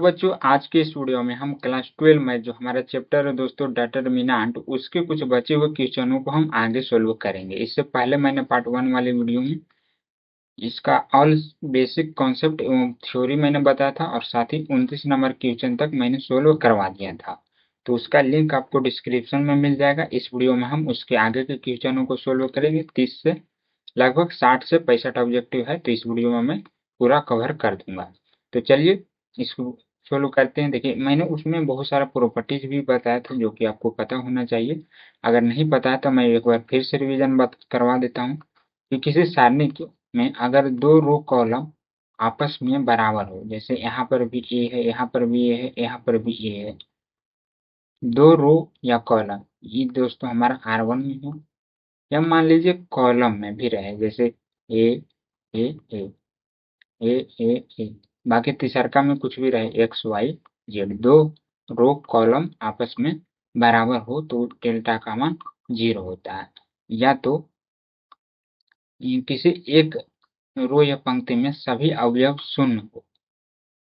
बच्चों आज के इस वीडियो में हम क्लास 12 में जो हमारा चैप्टर है दोस्तों डिटरमिनेंट उसके कुछ बचे हुए क्वेश्चनों को हम आगे सोल्व करेंगे। इससे पहले मैंने पार्ट 1 वाले वीडियो में इसका ऑल बेसिक कॉन्सेप्ट एवं थ्योरी मैंने बताया था और साथ ही 29 नंबर क्वेश्चन तक मैंने सोल्व करवा दिया था। तो उसका लिंक आपको डिस्क्रिप्शन में मिल जाएगा। इस वीडियो में हम उसके आगे के क्वेश्चनों को सोल्व करेंगे। 30 से लगभग 60 से 65 ऑब्जेक्टिव है, तो इस वीडियो में मैं पूरा कवर कर दूंगा। तो चलिए इसको सोल्व करते हैं। देखिए मैंने उसमें बहुत सारा प्रॉपर्टीज भी बताया था जो कि आपको पता होना चाहिए। अगर नहीं पता है तो मैं एक बार फिर से रिवीजन करवा देता हूँ कि किसी सारणी में अगर दो रो कॉलम आपस में बराबर हो, जैसे यहाँ पर भी ए है, यहाँ पर भी ए है, यहाँ पर भी ए है, दो रो या कॉलम ये दोस्तों हमारा R1 में है या मान लीजिए कॉलम में भी रहे, जैसे ए ए ए ए ए ए, बाकी तीसरका में कुछ भी रहे एक्स वाई जेड, दो रो कॉलम आपस में बराबर हो तो डेल्टा का मान 0 होता है। या तो किसी एक रो या पंक्ति में सभी अवयव शून्य हो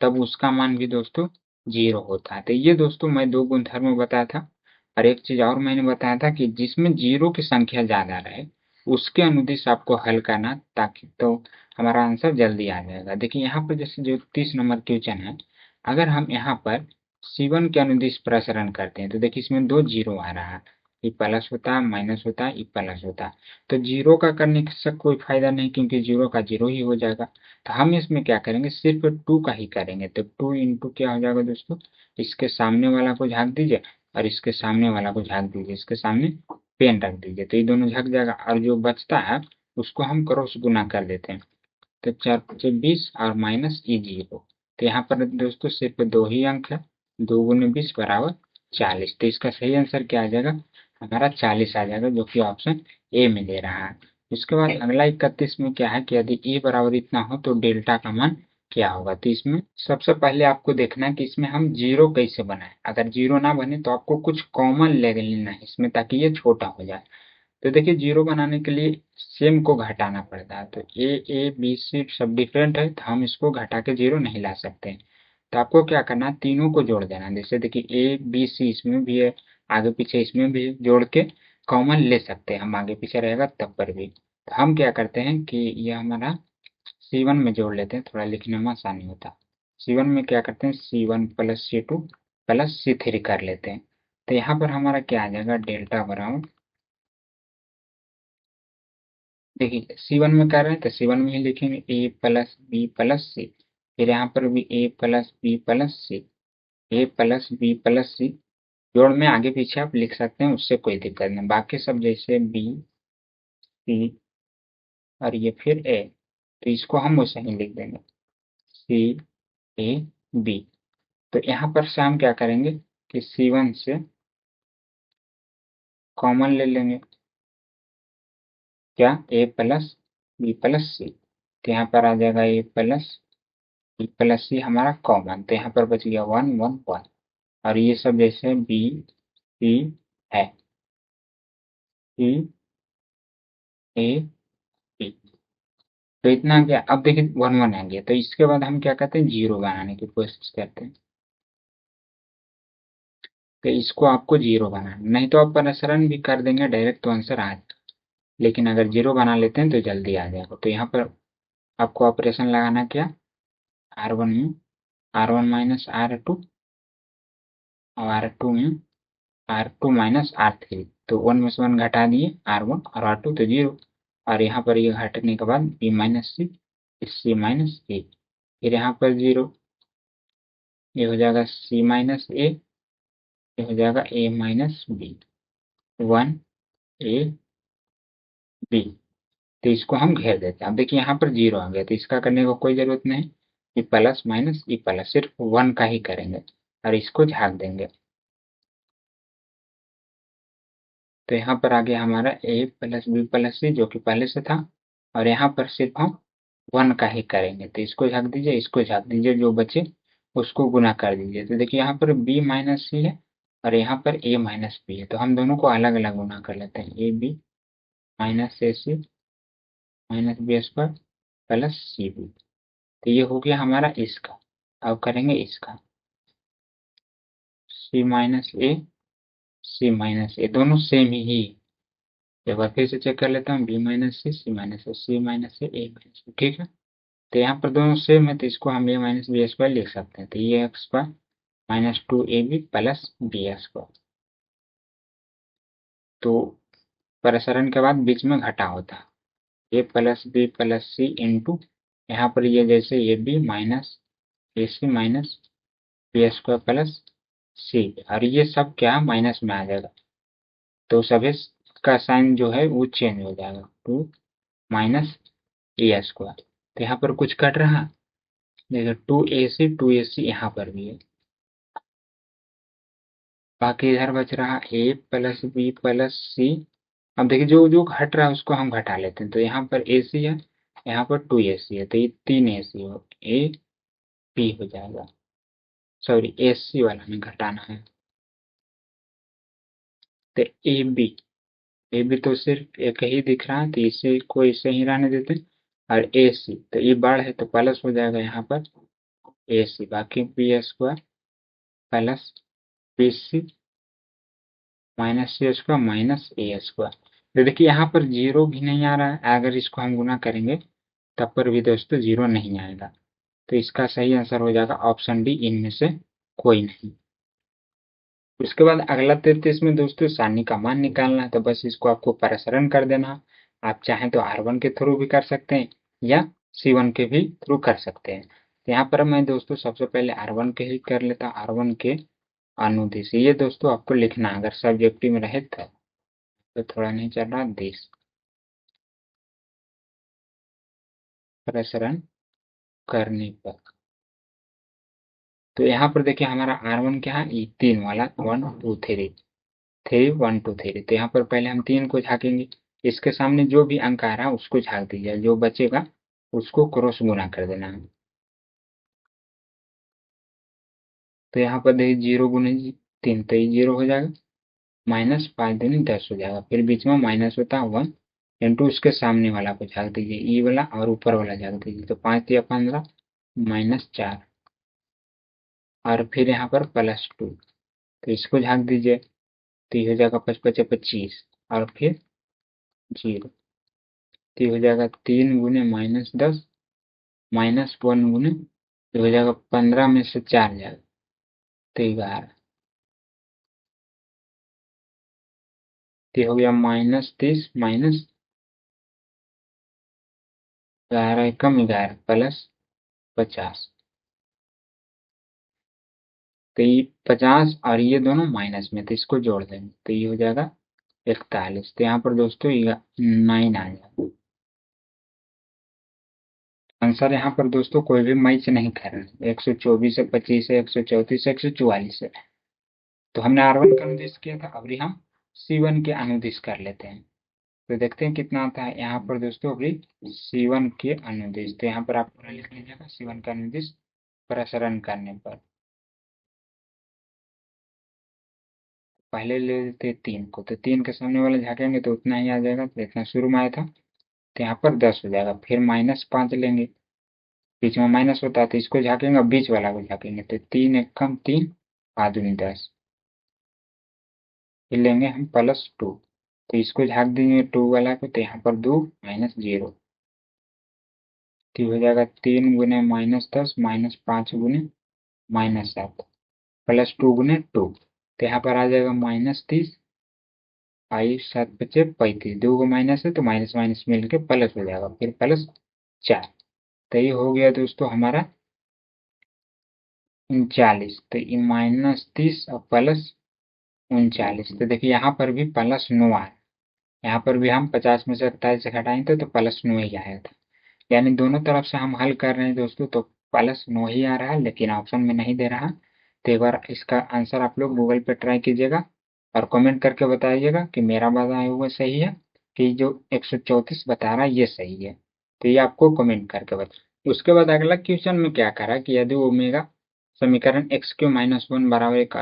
तब उसका मान भी दोस्तों 0 होता है। तो ये दोस्तों मैं दो गुणधर्म बताया था। और एक चीज और मैंने बताया था कि जिसमें 0 की संख्या ज्यादा रहे उसके अनुदिश आपको हल करना, ताकि तो हमारा आंसर जल्दी आ जाएगा। देखिए यहाँ पर जैसे जो 30 नंबर क्वेश्चन है, अगर हम यहाँ पर C1 के अनुदिश प्रसरण करते हैं तो देखिए इसमें दो 0 आ रहा है, ये प्लस होता है, माइनस होता है, ये प्लस होता है। तो 0 का करने से कोई फायदा नहीं क्योंकि 0 का 0 ही हो जाएगा। तो हम इसमें क्या करेंगे, सिर्फ 2 का ही करेंगे। तो 2 इंटू क्या हो जाएगा दोस्तों, इसके सामने वाला को झाँक दीजिए और इसके सामने वाला को झाँक दीजिए, इसके सामने पेन रख दीजिए, तो ये दोनों झक जाएगा और जो बचता है उसको हम क्रॉस गुना कर देते हैं। तो 4 पचे 20 और माइनस ई 0। तो यहाँ पर दोस्तों सिर्फ दो ही अंक है, 2 गुने 20 बराबर 40। तो इसका सही आंसर क्या आ जाएगा, हमारा 40 आ जाएगा, जो कि ऑप्शन ए में दे रहा है। उसके बाद अगला 31 में क्या है कि यदि ए बराबर इतना हो तो डेल्टा का मान क्या होगा। तो इसमें सबसे पहले आपको देखना है कि इसमें हम 0 कैसे बनाए। अगर 0 ना बने तो आपको कुछ कॉमन ले लेना है इसमें ताकि ये छोटा हो जाए। तो देखिए 0 बनाने के लिए सेम को घटाना पड़ता है, तो ए बी सी सब डिफरेंट है तो हम इसको घटा के 0 नहीं ला सकते। तो आपको क्या करना है, तीनों को जोड़ देना। जैसे देखिए ए बी सी इसमें भी है, आगे पीछे इसमें भी जोड़ के कॉमन ले सकते हैं हम, आगे पीछे रहेगा तब पर भी। तो हम क्या करते हैं कि ये हमारा C1 में जोड़ लेते हैं, थोड़ा लिखने में आसानी होता है। C1 में क्या करते हैं, C1 plus C2 plus C3 कर लेते हैं। तो यहाँ पर हमारा क्या आ जाएगा, डेल्टा बराबर, देखिए C1 में कर रहे हैं तो C1 में ही लिखेंगे ए प्लस बी प्लस सी, फिर यहाँ पर भी ए प्लस बी प्लस सी, ए प्लस बी प्लस सी, जोड़ में आगे पीछे आप लिख सकते हैं, उससे कोई दिक्कत नहीं। बाकी सब जैसे बी सी और ये फिर ए, तो इसको हम वैसे ही लिख देंगे सी ए बी। तो यहाँ पर से हम क्या करेंगे कि C1 से कॉमन ले लेंगे, क्या ए प्लस बी प्लस सी, तो यहाँ पर आ जाएगा ए प्लस सी हमारा कॉमन, तो यहाँ पर बच गया 1 1 1। और ये सब जैसे बी सी है, सी ए बी, तो इतना आ गया। अब देखिए 1 1 आ गया, तो इसके बाद हम क्या करते हैं, 0 बनाने की कोशिश करते हैं। तो इसको आपको 0 बनाना, नहीं तो आप प्रसरण भी कर देंगे डायरेक्ट तो आंसर आ जाएगा, लेकिन अगर 0 बना लेते हैं तो जल्दी आ जाएगा। तो यहाँ पर आपको ऑपरेशन लगाना क्या, R1 में R1 माइनस R2 और R2 में R2 माइनस R3, तो 1 में से 1 घटा दिए, R1 और R2 तो 0। और यहाँ पर ये घटाने के बाद बी माइनस सी, सी माइनस ए, फिर यहाँ पर 0, ये हो जाएगा सी माइनस ए, ये हो जाएगा ए माइनस बी, 1 ए बी। तो इसको हम घेर देते हैं। अब देखिए यहाँ पर 0 आ गया, तो इसका करने को कोई जरूरत नहीं, ये प्लस माइनस ई प्लस, सिर्फ 1 का ही करेंगे और इसको झाग देंगे। तो यहाँ पर आ गया हमारा ए प्लस बी प्लस सी जो कि पहले से था, और यहाँ पर सिर्फ हम 1 का ही करेंगे। तो इसको झाग दीजिए, इसको झाग दीजिए, जो बचे उसको गुना कर दीजिए। तो देखिए यहाँ पर बी माइनस सी है और यहाँ पर ए माइनस बी है, तो हम दोनों को अलग अलग गुना कर लेते हैं, A B minus A C minus B square plus C B. तो ये हो गया हमारा इसका। अब करेंगे इसका, सी माइनस ए, सी माइनस ए, दोनों सेम ही। एक बार फिर से चेक कर लेता हूँ, B minus C, C minus A, C minus A minus B, ठीक है। तो यहाँ पर दोनों सेम है, तो इसको हम ए माइनस बी स्क्वायर लिख सकते हैं। तो ये x square minus 2ab plus B square. तो प्रसरण के बाद बीच में घटा होता है, A plus B plus C into, यहाँ पर ये जैसे A B minus A C minus B square plus C, और ये सब क्या माइनस में आ जाएगा, तो सभी का साइन जो है वो चेंज हो जाएगा, 2 माइनस ए स्क्वायर। तो यहाँ पर कुछ कट रहा, देखिए 2ac यहाँ पर भी है, बाकी इधर बच रहा ए प्लस बी प्लस सी। अब देखिए जो जो घट रहा है उसको हम घटा लेते हैं, तो यहाँ पर ए सी है, यहाँ पर 2ac है, तो ये 3ac हो, ए बी हो जाएगा, सॉरी एस सी वाला में घटाना है। तो ए बी तो सिर्फ एक ही दिख रहा है, तो इसे को इसे ही रहने देते हैं। और ए सी, तो ये बाढ़ है तो प्लस हो जाएगा यहाँ पर ए सी, बाकी B square plus B C minus C square minus A square. तो देखिए यहाँ पर जीरो भी नहीं आ रहा है, अगर इसको हम गुना करेंगे तब पर भी दोस्तों जीरो नहीं आएगा। तो इसका सही आंसर हो जाएगा ऑप्शन डी, इनमें से कोई नहीं। उसके बाद अगला तथ्य इसमें दोस्तों सारणी का मान निकालना है, तो बस इसको आपको प्रसारण कर देना। आप चाहें तो R1 के थ्रू भी कर सकते हैं या C1 के भी थ्रू कर सकते हैं। तो यहाँ पर मैं दोस्तों सबसे पहले R1 के ही कर लेता हूँ, R1 के अनुदिश, ये दोस्तों आपको लिखना, अगर सब्जेक्टिव में रहे तो थोड़ा नहीं चल रहा, दिश प्रसारण करने पर। तो यहाँ पर देखिए हमारा R1 क्या है, ये 3 वाला 1 2 3 3 1 2 3। तो यहाँ पर पहले हम 3 को झाँकेंगे, इसके सामने जो भी अंक आ रहा है उसको झाँक दीजिए, जो बचेगा उसको क्रॉस गुना कर देना है। तो यहाँ पर देखिए 0 गुने 3, तो ये 0 हो जाएगा, माइनस 5 दूनी 10 हो जाएगा, फिर बीच में माइनस होता है 1 इंटू उसके सामने वाला को झाँक दीजिए, ई वाला और ऊपर वाला झाँक दीजिए, तो 5 या 15 माइनस 4, और फिर यहाँ पर प्लस 2, तो इसको झाँक दीजिए, तो ये हो जाएगा 5 5 25, और फिर 0, तो ये हो जाएगा 3 गुने माइनस 10 माइनस 1 गुने, तो हो जाएगा 15 में से 4 जाएगा तो 11, तो हो गया माइनस 30 माइनस 11 कम 11 प्लस 50। तो ये 50 और ये दोनों माइनस में, तो इसको जोड़ देंगे तो ये हो जाएगा 41। तो यहाँ पर दोस्तों 9 आ जाएगा आंसर। यहाँ पर दोस्तों कोई भी मैच नहीं कर रहे हैं, 124 से 25 है, 134 से 144 है। तो हमने R1 का अनुदेश किया था, अभी हम C1 के अनुदेश कर लेते हैं, तो देखते हैं कितना आता है। यहाँ पर दोस्तों अभी C1 के अनुदेश, तो यहाँ पर आप पूरा लिख लीजिएगा, C1 का अनुदेश प्रसारण करने पर पहले ले लेते 3 को, तो 3 के सामने वाला झाँकेंगे तो उतना ही आ जाएगा, तो इतना शुरू में आया था, तो यहाँ पर 10 हो जाएगा, फिर माइनस 5 लेंगे, बीच में माइनस होता है तो इसको झाँकेंगे, बीच वाला को झाँकेंगे, तो 3 एक कम 3 5 दूनी 10, फिर लेंगे हम प्लस 2, तो इसको झाँक देंगे 2 वाला को, तो यहाँ पर 2 माइनस 0, तो हो जाएगा 3 गुने माइनस 10 माइनस 5 गुने माइनस 7 प्लस 2 गुने 2, तो यहाँ पर आ जाएगा माइनस 30, 5 7 बचे 35, 2 को माइनस है तो माइनस माइनस मिल के प्लस हो जाएगा, फिर प्लस 4, तो ये हो गया दोस्तों हमारा 39। तो ये माइनस 30 और प्लस 39, तो देखिए यहाँ पर भी प्लस 9 आया, यहाँ पर भी हम 50 में से 27 से घटाएंगे तो प्लस 9 ही आया था, यानी दोनों तरफ से हम हल कर रहे हैं दोस्तों, तो प्लस 9 ही आ रहा है, लेकिन ऑप्शन में नहीं दे रहा। तो एक बार इसका आंसर आप लोग गूगल पे ट्राई कीजिएगा और कमेंट करके बताइएगा कि मेरा बताया हुआ सही है कि जो 134 बता रहा है ये सही है, तो ये आपको कमेंट करके बता। उसके बाद अगला क्वेश्चन में क्या करा कि यदि ओमेगा समीकरण एक्स क्यू माइनस 1 बराबर एक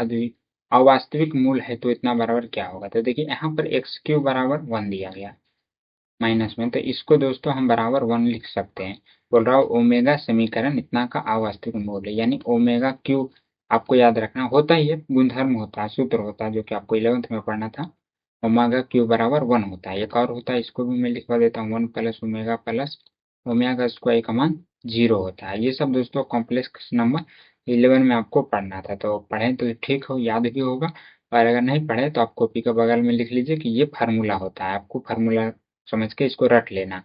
अवास्तविक मूल है तो इतना बराबर क्या होगा। तो देखिए यहाँ पर एक्स क्यू बराबर 1 दिया गया माइनस में, तो इसको दोस्तों हम बराबर 1 लिख सकते हैं। बोल रहा हूँ ओमेगा समीकरण इतना का अवास्तविक मूल है, यानी ओमेगा क्यू आपको याद रखना होता ही है, गुणधर्म होता है, सूत्र होता है जो कि आपको 11th में पढ़ना था। ओमेगा क्यू बराबर 1 होता है। एक और होता है, इसको भी मैं लिखवा देता हूँ, 1 प्लस ओमेगा स्क्वायर का मान 0 होता है। ये सब दोस्तों कॉम्प्लेक्स नंबर 11 में आपको पढ़ना था, तो पढ़ें तो ठीक हो, याद भी होगा। और अगर नहीं पढ़े तो आप कॉपी के बगल में लिख लीजिए कि ये फार्मूला होता है, आपको फार्मूला समझ के इसको रट लेना।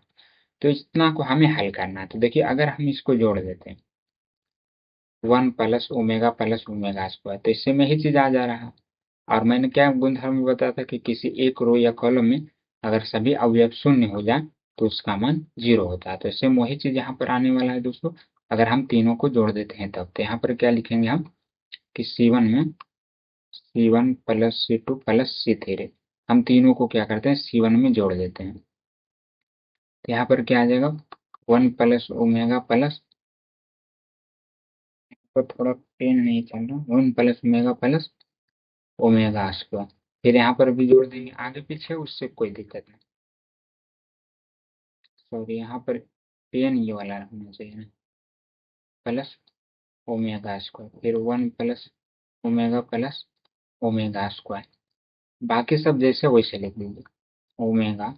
तो इतना को हमें हल करना है। तो देखिए अगर हम इसको जोड़ देते हैं 1 प्लस ओमेगा स्क्वायर, तो इससे में ही चीज आ जा रहा है। और मैंने क्या गुणधर्म में बताया था कि किसी एक रो या कॉलम में अगर सभी अवयव शून्य हो जाए तो उसका मान 0 होता है। तो इससे वही चीज यहाँ पर आने वाला है दोस्तों। अगर हम तीनों को जोड़ देते हैं तब, तो यहाँ पर क्या लिखेंगे हम कि C1 plus C2 plus C3, हम तीनों को क्या करते हैं C1 में जोड़ देते हैं। तो यहाँ पर क्या आ जाएगा 1 प्लस ओमेगा प्लस, तो थोड़ा पेन नहीं चल रहा, 1 plus omega plus omega square. फिर यहाँ पर भी जोड़ देंगे, आगे पीछे उससे कोई दिक्कत नहीं। सॉरी, यहाँ पर पेन ये वाला रखना चाहिए ना, प्लस ओमेगा स्क्वायर, फिर 1 प्लस ओमेगा स्क्वायर। बाकी सब जैसे वैसे लिख दीजिए, ओमेगा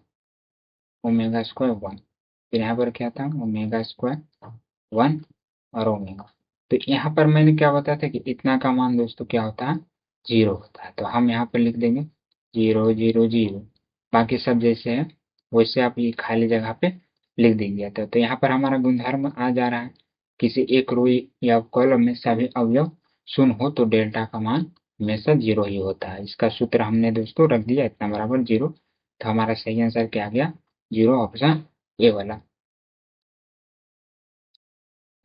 ओमेगा स्क्वायर 1, फिर यहाँ पर क्या था ओमेगा स्क्वायर 1 और ओमेगा। तो यहाँ पर मैंने क्या बताया था कि इतना का मान दोस्तों क्या होता है 0 होता है। तो हम यहाँ पर लिख देंगे 0 0 0, बाकी सब जैसे है वैसे आप ये खाली जगह पे लिख दीजिए। तो यहाँ पर हमारा गुणधर्म आ जा रहा है, किसी एक रो या कॉलम में सभी अवयव शून्य हो तो डेल्टा का मान हमेशा 0 ही होता है। इसका सूत्र हमने दोस्तों रख दिया, इतना बराबर 0। तो हमारा सही आंसर क्या आ गया 0, ऑप्शन ए वाला।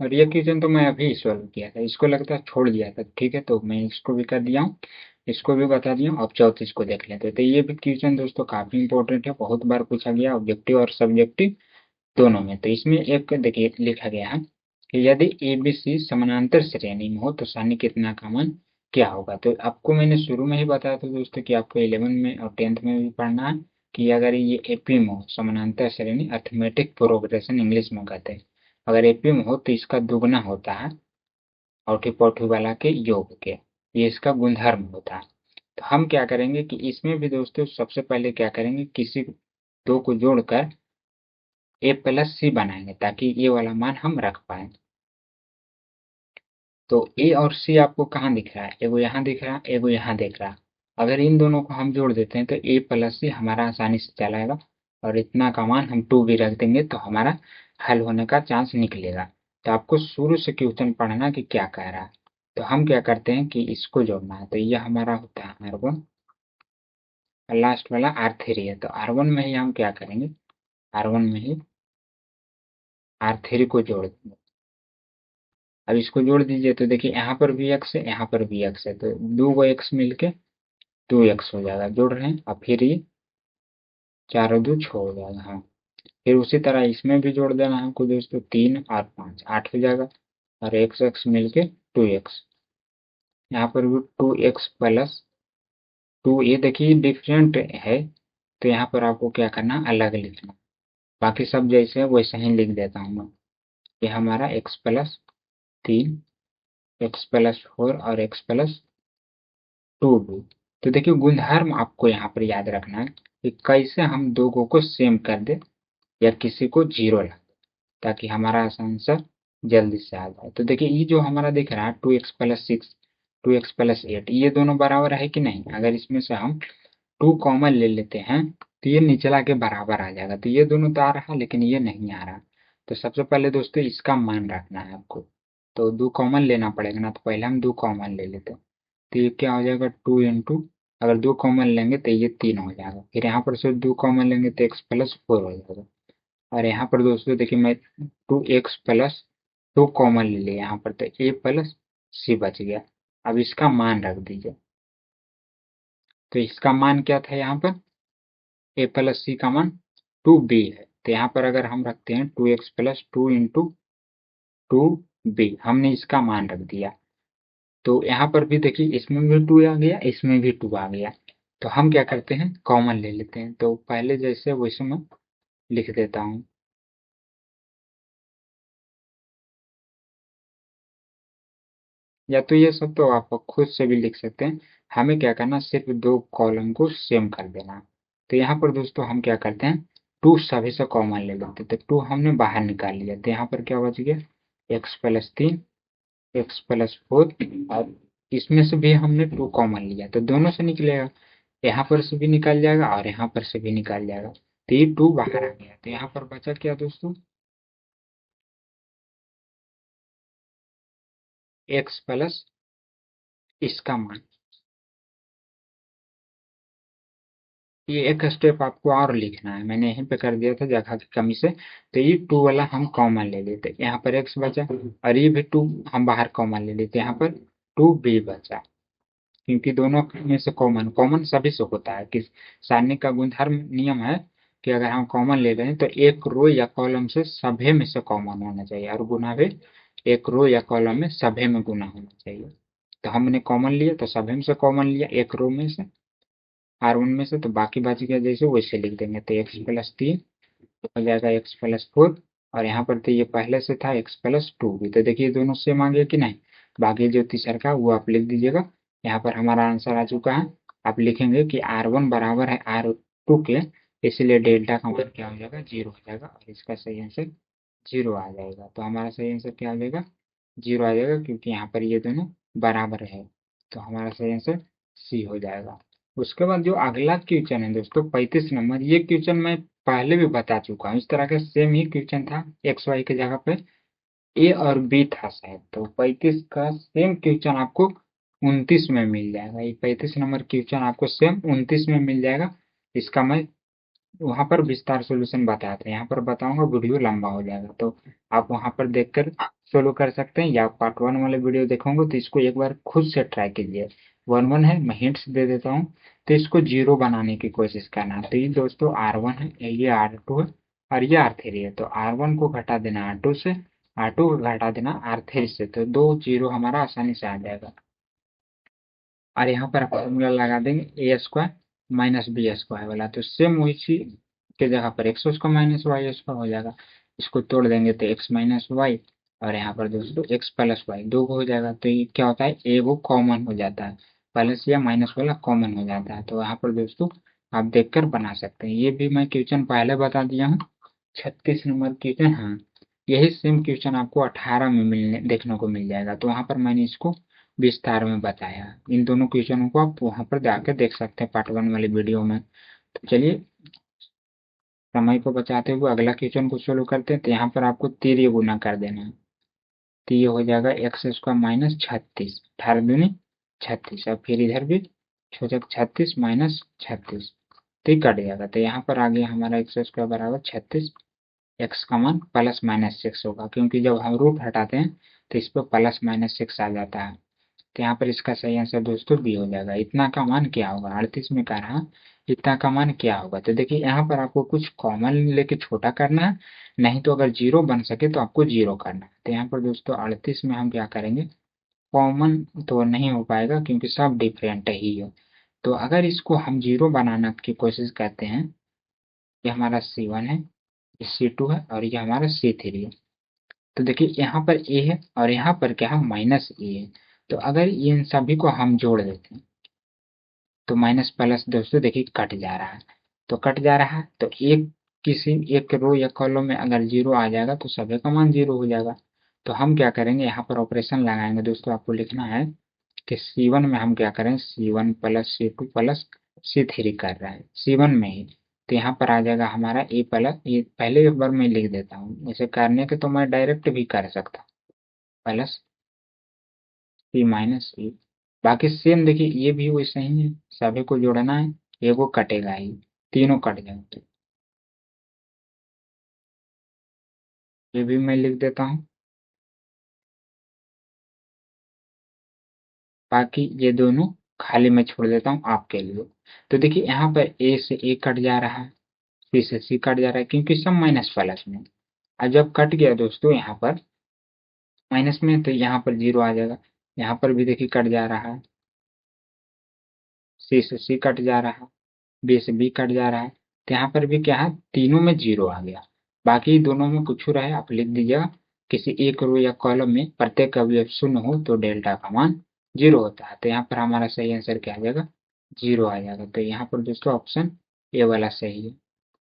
और ये क्वेश्चन तो मैं अभी सॉल्व किया था, इसको लगता है छोड़ दिया था, ठीक है, तो मैं इसको भी कर दिया हूँ, इसको भी बता दिया हूँ। अब 34 को देख लेते हैं। तो ये भी क्वेश्चन दोस्तों काफी इंपॉर्टेंट है, बहुत बार पूछा गया ऑब्जेक्टिव और सब्जेक्टिव दोनों में। तो इसमें एक देखिए लिखा गया है कि यदि ABC समानांतर श्रेणी में हो तो सानी कितना का मान क्या होगा। तो आपको मैंने शुरू में ही बताया था दोस्तों कि आपको 11 में और 10th में भी पढ़ना है कि अगर ये AP में हो, समानांतर श्रेणी, अर्थमेटिक प्रोग्रेशन इंग्लिश में कहते हैं, अगर AP में हो तो इसका दुगना होता है औठी पौठी वाला के योग के, ये इसका गुणधर्म होता है। तो हम क्या करेंगे कि इसमें भी दोस्तों सबसे पहले क्या करेंगे, किसी दो को जोड़कर A प्लस C बनाएंगे ताकि ये वाला मान हम रख पाए। तो ए और सी आपको कहाँ दिख रहा है, एगो यहाँ दिख रहा है, एगो यहाँ दिख रहा है। अगर इन दोनों को हम जोड़ देते हैं तो ए प्लस सी हमारा आसानी से चलाएगा, और इतना का मान हम 2 भी रख देंगे तो हमारा हल होने का चांस निकलेगा। तो आपको शुरू से क्वेश्चन पढ़ना कि क्या कह रहा है। तो हम क्या करते हैं कि इसको जोड़ना है, तो ये हमारा होता है R1 और लास्ट वाला R3 है। तो R1 में ही हम क्या करेंगे, R1 में ही R3 को जोड़ देंगे। अब इसको जोड़ दीजिए तो देखिए यहाँ पर भी x है, यहाँ पर भी x है, तो दो गो x मिलके 2x हो जाएगा, जोड़ रहे हैं। अब फिर ये 4 और 2 6 हो जाएगा। हाँ, फिर उसी तरह इसमें भी जोड़ देना है हमको दोस्तों, 3 और 5 8 हो जाएगा, और x मिलके 2x, यहाँ पर भी 2x प्लस 2, ये देखिए डिफरेंट है, तो यहाँ पर आपको क्या करना अलग लिखना, बाकी सब जैसे वैसे ही लिख देता हूँ मैं। ये हमारा x प्लस 3, x प्लस 4 और x प्लस 2 भी। तो देखिए गुणधर्म आपको यहाँ पर याद रखना है कि कैसे हम दो को सेम कर दे या किसी को 0 ला, ताकि हमारा आंसर जल्दी से आ जाए। तो देखिए ये जो हमारा दिख रहा है 2x प्लस 6, 2x प्लस 8, ये दोनों बराबर है कि नहीं। अगर इसमें से हम 2 कॉमन ले लेते हैं तो ये निचला के बराबर आ जाएगा। तो ये दोनों तो आ रहा लेकिन ये नहीं आ रहा। तो सबसे पहले दोस्तों इसका मान रखना है आपको, तो 2 कॉमन लेना पड़ेगा ना, तो पहले हम 2 कॉमन ले लेते हैं। तो ये क्या हो जाएगा 2 इंटू, अगर 2 कॉमन लेंगे तो ये 3 हो जाएगा, फिर यहाँ पर से 2 कॉमन लेंगे तो x प्लस 4 हो जाएगा। और यहाँ पर दोस्तों देखिए मैं 2x प्लस 2 कॉमन ले लिया यहाँ पर, तो a प्लस c बच गया। अब इसका मान रख दीजिए, तो इसका मान क्या था यहाँ पर, a प्लस c का मान 2b है। तो यहाँ पर अगर हम रखते हैं 2x प्लस 2 इंटू 2b, हमने इसका मान रख दिया। तो यहाँ पर भी देखिए इसमें भी 2 आ गया, इसमें भी 2 आ गया। तो हम क्या करते हैं कॉमन ले लेते हैं, तो पहले जैसे वैसे मैं लिख देता हूँ। या तो ये सब तो आप खुद से भी लिख सकते हैं। हमें क्या करना, सिर्फ दो कॉलम को सेम कर देना। तो यहाँ पर दोस्तों हम क्या करते हैं, टू सभी से कॉमन ले लेते हैं। तो टू हमने बाहर निकाल लिया, तो यहाँ पर क्या बच गया, एक्स प्लस 3 एक्स प्लस 4, और इसमें से भी हमने टू कॉमन लिया तो दोनों से निकलेगा, यहाँ पर से भी निकल जाएगा और यहाँ पर से भी निकल जाएगा। तो ये टू बाहर आ गया, तो यहाँ पर बचा क्या दोस्तों, एक्स प्लस इसका मान। ये एक स्टेप आपको और लिखना है, मैंने यहीं पे कर दिया था जगह की कमी से। तो ये टू वाला हम कॉमन ले लेते, यहाँ पर एक्स बचा, और ये भी टू हम बाहर कॉमन ले लेते, यहाँ पर टू बी बचा। क्योंकि दोनों में से कॉमन कॉमन सभी से होता है कि सारणी का गुणधर्म नियम है कि अगर हम कॉमन ले रहे हैं तो एक रो या कॉलम से सभी में से कॉमन होना चाहिए, और गुना भी एक रो या कॉलम में सभी में गुना होना चाहिए। तो हमने कॉमन लिया तो सभी में से कॉमन लिया, एक रो में से R1 में से, तो बाकी बच गया जैसे वैसे लिख देंगे। तो एक्स प्लस 3 हो जाएगा एक्स प्लस 4, और यहाँ पर तो ये पहले से था एक्स प्लस 2 भी, तो देखिए दोनों सेम आ गया कि नहीं। बाकी जो तीसरा का वो आप लिख दीजिएगा। यहाँ पर हमारा आंसर आ चुका है। आप लिखेंगे कि R1 बराबर है R2 के, इसलिए डेल्टा का मान क्या हो जाएगा, 0 हो जाएगा, और इसका सही आंसर 0 आ जाएगा। तो हमारा सही आंसर क्या हो जाएगा, 0 आ जाएगा, क्योंकि यहाँ पर ये दोनों बराबर है। तो हमारा सही आंसर सी हो जाएगा। उसके बाद जो अगला क्वेश्चन है दोस्तों 35 नंबर, ये क्वेश्चन मैं पहले भी बता चुका हूँ, इस तरह का सेम ही क्वेश्चन था, एक्स वाई की जगह पे ए और बी था शायद। तो 35 का सेम क्वेश्चन आपको 29 में मिल जाएगा। ये 35 नंबर क्वेश्चन आपको सेम 29 में मिल जाएगा। इसका मैं वहां पर विस्तार सॉल्यूशन बताया था, यहाँ पर बताऊंगा, वीडियो लंबा हो जाएगा, तो आप वहां पर देखकर सोल्व कर सकते हैं, या पार्ट 1 वाले वीडियो देखोगे तो इसको एक बार खुद से ट्राई कीजिए। 1-1 है, मैं हिंट्स दे देता हूँ। तो इसको जीरो बनाने की कोशिश करना। तो ये दोस्तों R1 है, ये R2 है, और ये R3 है। तो R1 को घटा देना R2 से, R2 को घटा देना R3 से, तो दो जीरो हमारा आसानी से आ जाएगा। और यहाँ पर आप फॉर्मूला लगा देंगे A square minus B square वाला, तो सेम वही चीज के जगह पर X square minus Y square हो जाएगा। इसको तोड़ देंगे तो एक्स माइनस वाई, और यहाँ पर दोस्तों एक्स प्लस वाई दो को हो जाएगा। तो ये क्या होता है, ए वो कॉमन हो जाता है, प्लस या माइनस वाला कॉमन हो जाता है। तो यहाँ पर दोस्तों आप देखकर बना सकते हैं। ये भी मैं क्वेश्चन पहले बता दिया हूँ, 36 नंबर क्वेश्चन। हाँ, यही सेम क्वेश्चन आपको 18 में मिलने देखने को मिल जाएगा। तो वहां पर मैंने इसको विस्तार में बताया। इन दोनों क्वेश्चनों को आप वहां पर जाकर देख सकते हैं पार्ट 1 वाली वीडियो में। तो चलिए, समय को बचाते हुए अगला क्वेश्चन को सोल्व करते हैं। तो यहाँ पर आपको तीर गुना कर देना है। तो ये हो जाएगा एक्स स्क्वायर माइनस 36, 18×2 = 36, और फिर इधर भी 36 माइनस 36, तो ये कट जाएगा। तो यहाँ पर आ गया हमारा एक्स स्क्वायर बराबर 36, एक्स का मान प्लस माइनस 6 होगा, क्योंकि जब हम रूट हटाते हैं तो इस पर प्लस माइनस 6 आ जाता है। तो यहाँ पर इसका सही आंसर दोस्तों बी हो जाएगा। इतना का मान क्या होगा, 38 में कह रहा, इतना का मान क्या होगा। तो देखिए यहाँ पर आपको कुछ कॉमन लेके छोटा करना है, नहीं तो अगर जीरो बन सके तो आपको जीरो करना है। तो यहाँ पर दोस्तों 38 में हम क्या करेंगे, कॉमन तो नहीं हो पाएगा क्योंकि सब डिफरेंट ही है। तो अगर इसको हम जीरो बनाने की कोशिश करते हैं, ये हमारा C1 है, ये C2 है, और ये हमारा C3 है। तो देखिए यहाँ पर ए है और यहाँ पर क्या है, माइनस ए है। तो अगर इन सभी को हम जोड़ देते हैं तो माइनस प्लस दोस्तों देखिए कट जा रहा है, तो कट जा रहा है, तो एक किसी एक रो या कॉलम में अगर जीरो आ जाएगा तो सभी का मान जीरो हो जाएगा। तो हम क्या करेंगे, यहाँ पर ऑपरेशन लगाएंगे दोस्तों। आपको लिखना है कि C1 में हम क्या करें, C1 plus C2 plus C3 कर रहा है C1 में ही। तो यहाँ पर आ जाएगा हमारा ए प्लस, ये पहले एक बार मैं लिख देता हूँ, ऐसे करने के तो मैं डायरेक्ट भी कर सकता हूँ, प्लस सी माइनस सी। बाकी सेम देखिए ये भी वैसे ही है, सभी को जोड़ना है, ये वो कटेगा ही, तीनों कट जाएंगे। ये भी मैं लिख देता हूँ, बाकी ये दोनों खाली मैं छोड़ देता हूँ आपके लिए। तो देखिए यहाँ पर ए से ए कट जा रहा है, सी से सी कट जा रहा है, क्योंकि सब माइनस प्लस में। और जब कट गया दोस्तों यहाँ पर माइनस में, तो यहाँ पर जीरो आ जाएगा। यहाँ पर भी देखिए कट जा रहा है, सी से सी कट जा रहा है, बी से बी कट जा रहा है। तो यहाँ पर भी क्या है, तीनों में जीरो आ गया। बाकी दोनों में कुछ रहे आप लिख दीजिएगा। किसी एक रो या कॉलम में प्रत्येक अवयव शून्य हो तो डेल्टा का मान 0 होता है। तो यहाँ पर हमारा सही आंसर क्या आ जाएगा, 0 आ जाएगा। तो यहाँ पर दोस्तों ऑप्शन ए वाला सही है।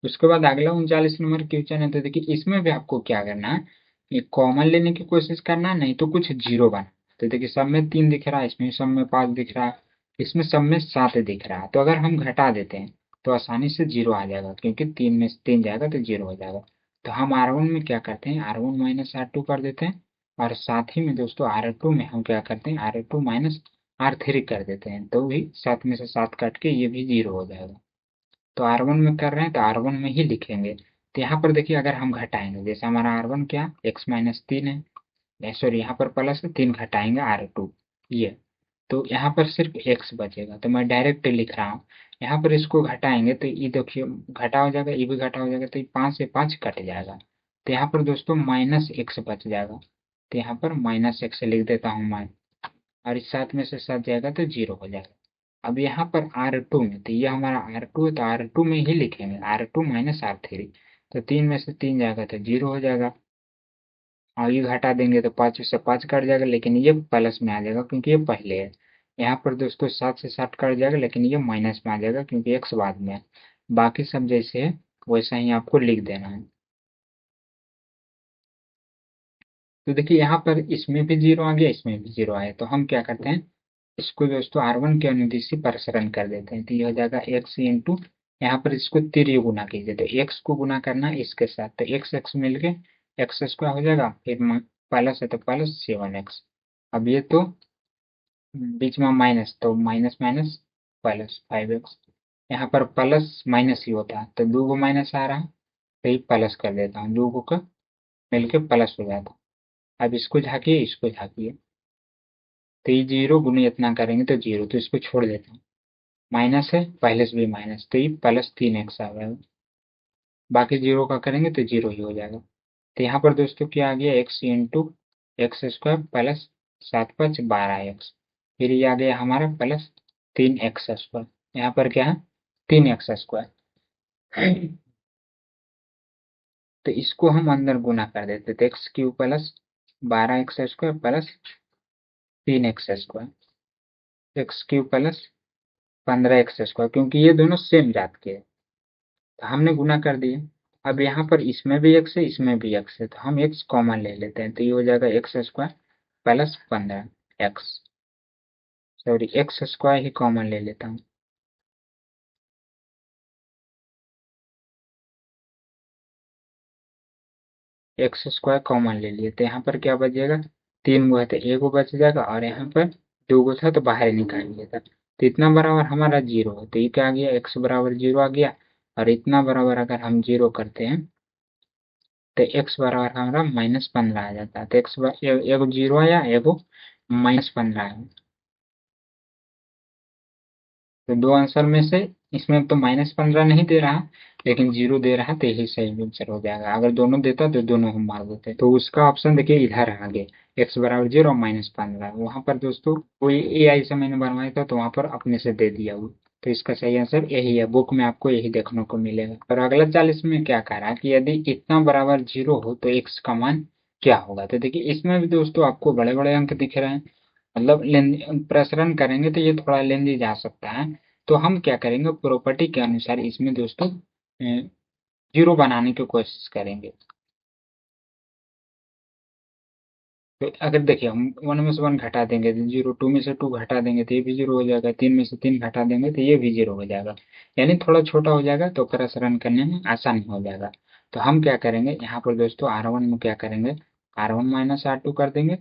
उसके बाद अगला 39 नंबर क्वेश्चन है। तो देखिए इसमें भी आपको क्या करना है, ये कॉमन लेने की कोशिश करना है, नहीं तो कुछ जीरो बना। तो देखिए सब में 3 दिख रहा है, इसमें सब में 5 दिख रहा है, इसमें सब में 7 दिख रहा है। तो अगर हम घटा देते हैं तो आसानी से 0 आ जाएगा, क्योंकि 3 में से 3 जाएगा तो 0 हो जाएगा। तो हम R1 में क्या करते हैं, R1 माइनस R2 कर देते हैं, और साथ ही में दोस्तों R2 में हम क्या करते हैं, R2 माइनस R3 कर देते हैं। तो भी 7 में से 7 काट के ये भी 0 हो जाएगा। तो R1 में कर रहे हैं तो R1 में ही लिखेंगे। तो यहाँ पर देखिए अगर हम घटाएंगे, जैसे हमारा R1 क्या x माइनस 3 है, सॉरी यहाँ पर प्लस 3 घटाएंगे R2 ये, तो यहाँ पर सिर्फ x बचेगा। तो मैं डायरेक्ट लिख रहा हूँ, यहाँ पर इसको घटाएंगे तो ये देखिए घटा हो जाएगा, ये भी घटा हो जाएगा, तो ये 5 से 5 कट जाएगा। तो यहाँ पर दोस्तों माइनस x बच जाएगा। तो यहाँ पर माइनस x लिख देता हूँ मैं, और इस 7 में से 7 जाएगा तो 0 हो जाएगा। अब यहाँ पर R2 में, तो ये हमारा R2 है तो R2 में ही लिखेंगे R2 माइनस R3। तो 3 में से 3 जाएगा तो 0 हो जाएगा, और ये घटा देंगे तो 5 से 5 कट जाएगा, लेकिन ये प्लस में आ जाएगा क्योंकि ये पहले है। यहाँ पर दोस्तों 7 से 7 कट जाएगा, लेकिन ये माइनस में आ जाएगा क्योंकि x बाद में है। बाकी सब जैसे है वैसा ही आपको लिख देना है। तो देखिए यहाँ पर इसमें भी 0 आ गया, इसमें भी 0 आया, तो हम क्या करते हैं, इसको दोस्तों R1 के अनुदिश प्रसरण कर देते हैं। तो ये हो जाएगा x इंटू, यहाँ पर इसको तिर्य गुना कीजिए, तो x को गुना करना है इसके साथ, तो x मिल के एक्स स्क्वायर हो जाएगा, फिर प्लस है तो प्लस 7x। अब ये तो बीच में माइनस, तो माइनस माइनस प्लस 5x। यहाँ पर प्लस माइनस ही होता है, तो दो गो माइनस आ रहा है तो ये प्लस कर देता हूँ, दो गो का मिलके प्लस हो जाता है। अब इसको झाँकिए, इसको झाँकिए, तो ये 0 गुने इतना करेंगे तो 0, तो इसको छोड़ देता हूँ, माइनस है पहले से भी माइनस, तो ये प्लस 3x आ जाएगा। बाकी 0 का करेंगे तो 0 ही हो जाएगा। तो यहाँ पर दोस्तों क्या आ गया, x into x square plus 7 5 12x, फिर ये आ गया हमारा प्लस 3x स्क्वायर, यहाँ पर क्या है 3x स्क्वायर। तो इसको हम अंदर गुना कर देते, तो x Q plus 12x square plus 3x square, x Q plus 15x square, क्योंकि ये दोनों सेम जात के हैं तो हमने गुना कर दिया। अब यहाँ पर इसमें भी x है, इसमें भी x है, तो हम x कॉमन ले लेते हैं, तो ये हो जाएगा x square plus 15x, sorry x square ही कॉमन ले लेता हूँ। एक्स स्क्वायर कॉमन ले लिए, तो यहाँ पर क्या बचेगा, 3 गो है तो एक गो बच जाएगा, और यहाँ पर 2 गो था तो बाहर निकाल लिया था, तो इतना बराबर हमारा 0 है, तो ये क्या आ गया, x बराबर 0 आ गया। और इतना बराबर अगर हम 0 करते हैं तो x बराबर हमारा -15 आ जाता है। तो x एगो 0 आया, एगो -15 आया, तो दो आंसर में से इसमें तो -15 नहीं दे रहा, लेकिन 0 दे रहा, तो यही सही आंसर हो जाएगा। अगर दोनों देता तो दोनों हम मार देते, तो उसका ऑप्शन देखिए इधर आ गए, x बराबर 0 और -15। वहां पर दोस्तों कोई AI से मैंने बनवाया था तो वहां पर अपने से दे दिया वो, तो इसका सही आंसर यही है, बुक में आपको यही देखने को मिलेगा। और अगला 40 में क्या कह रहा है कि यदि इतना बराबर 0 हो तो x का मान क्या होगा। तो देखिए इसमें भी दोस्तों आपको बड़े बड़े अंक दिख रहे हैं, मतलब प्रसरण करेंगे तो ये थोड़ा लेंदी जा सकता है। तो हम क्या करेंगे, प्रॉपर्टी के अनुसार इसमें दोस्तों 0 बनाने की कोशिश करेंगे। तो अगर देखिए हम 1 में से 1 घटा देंगे तो 0, 2 में से 2 घटा देंगे तो ये भी 0 हो जाएगा, 3 में से 3 घटा देंगे तो ये भी 0 हो जाएगा, यानी थोड़ा छोटा हो जाएगा तो प्रसरण करने में आसानी हो जाएगा। तो हम क्या करेंगे, यहाँ पर दोस्तों R1 में क्या करेंगे, R1 माइनस R2 कर देंगे,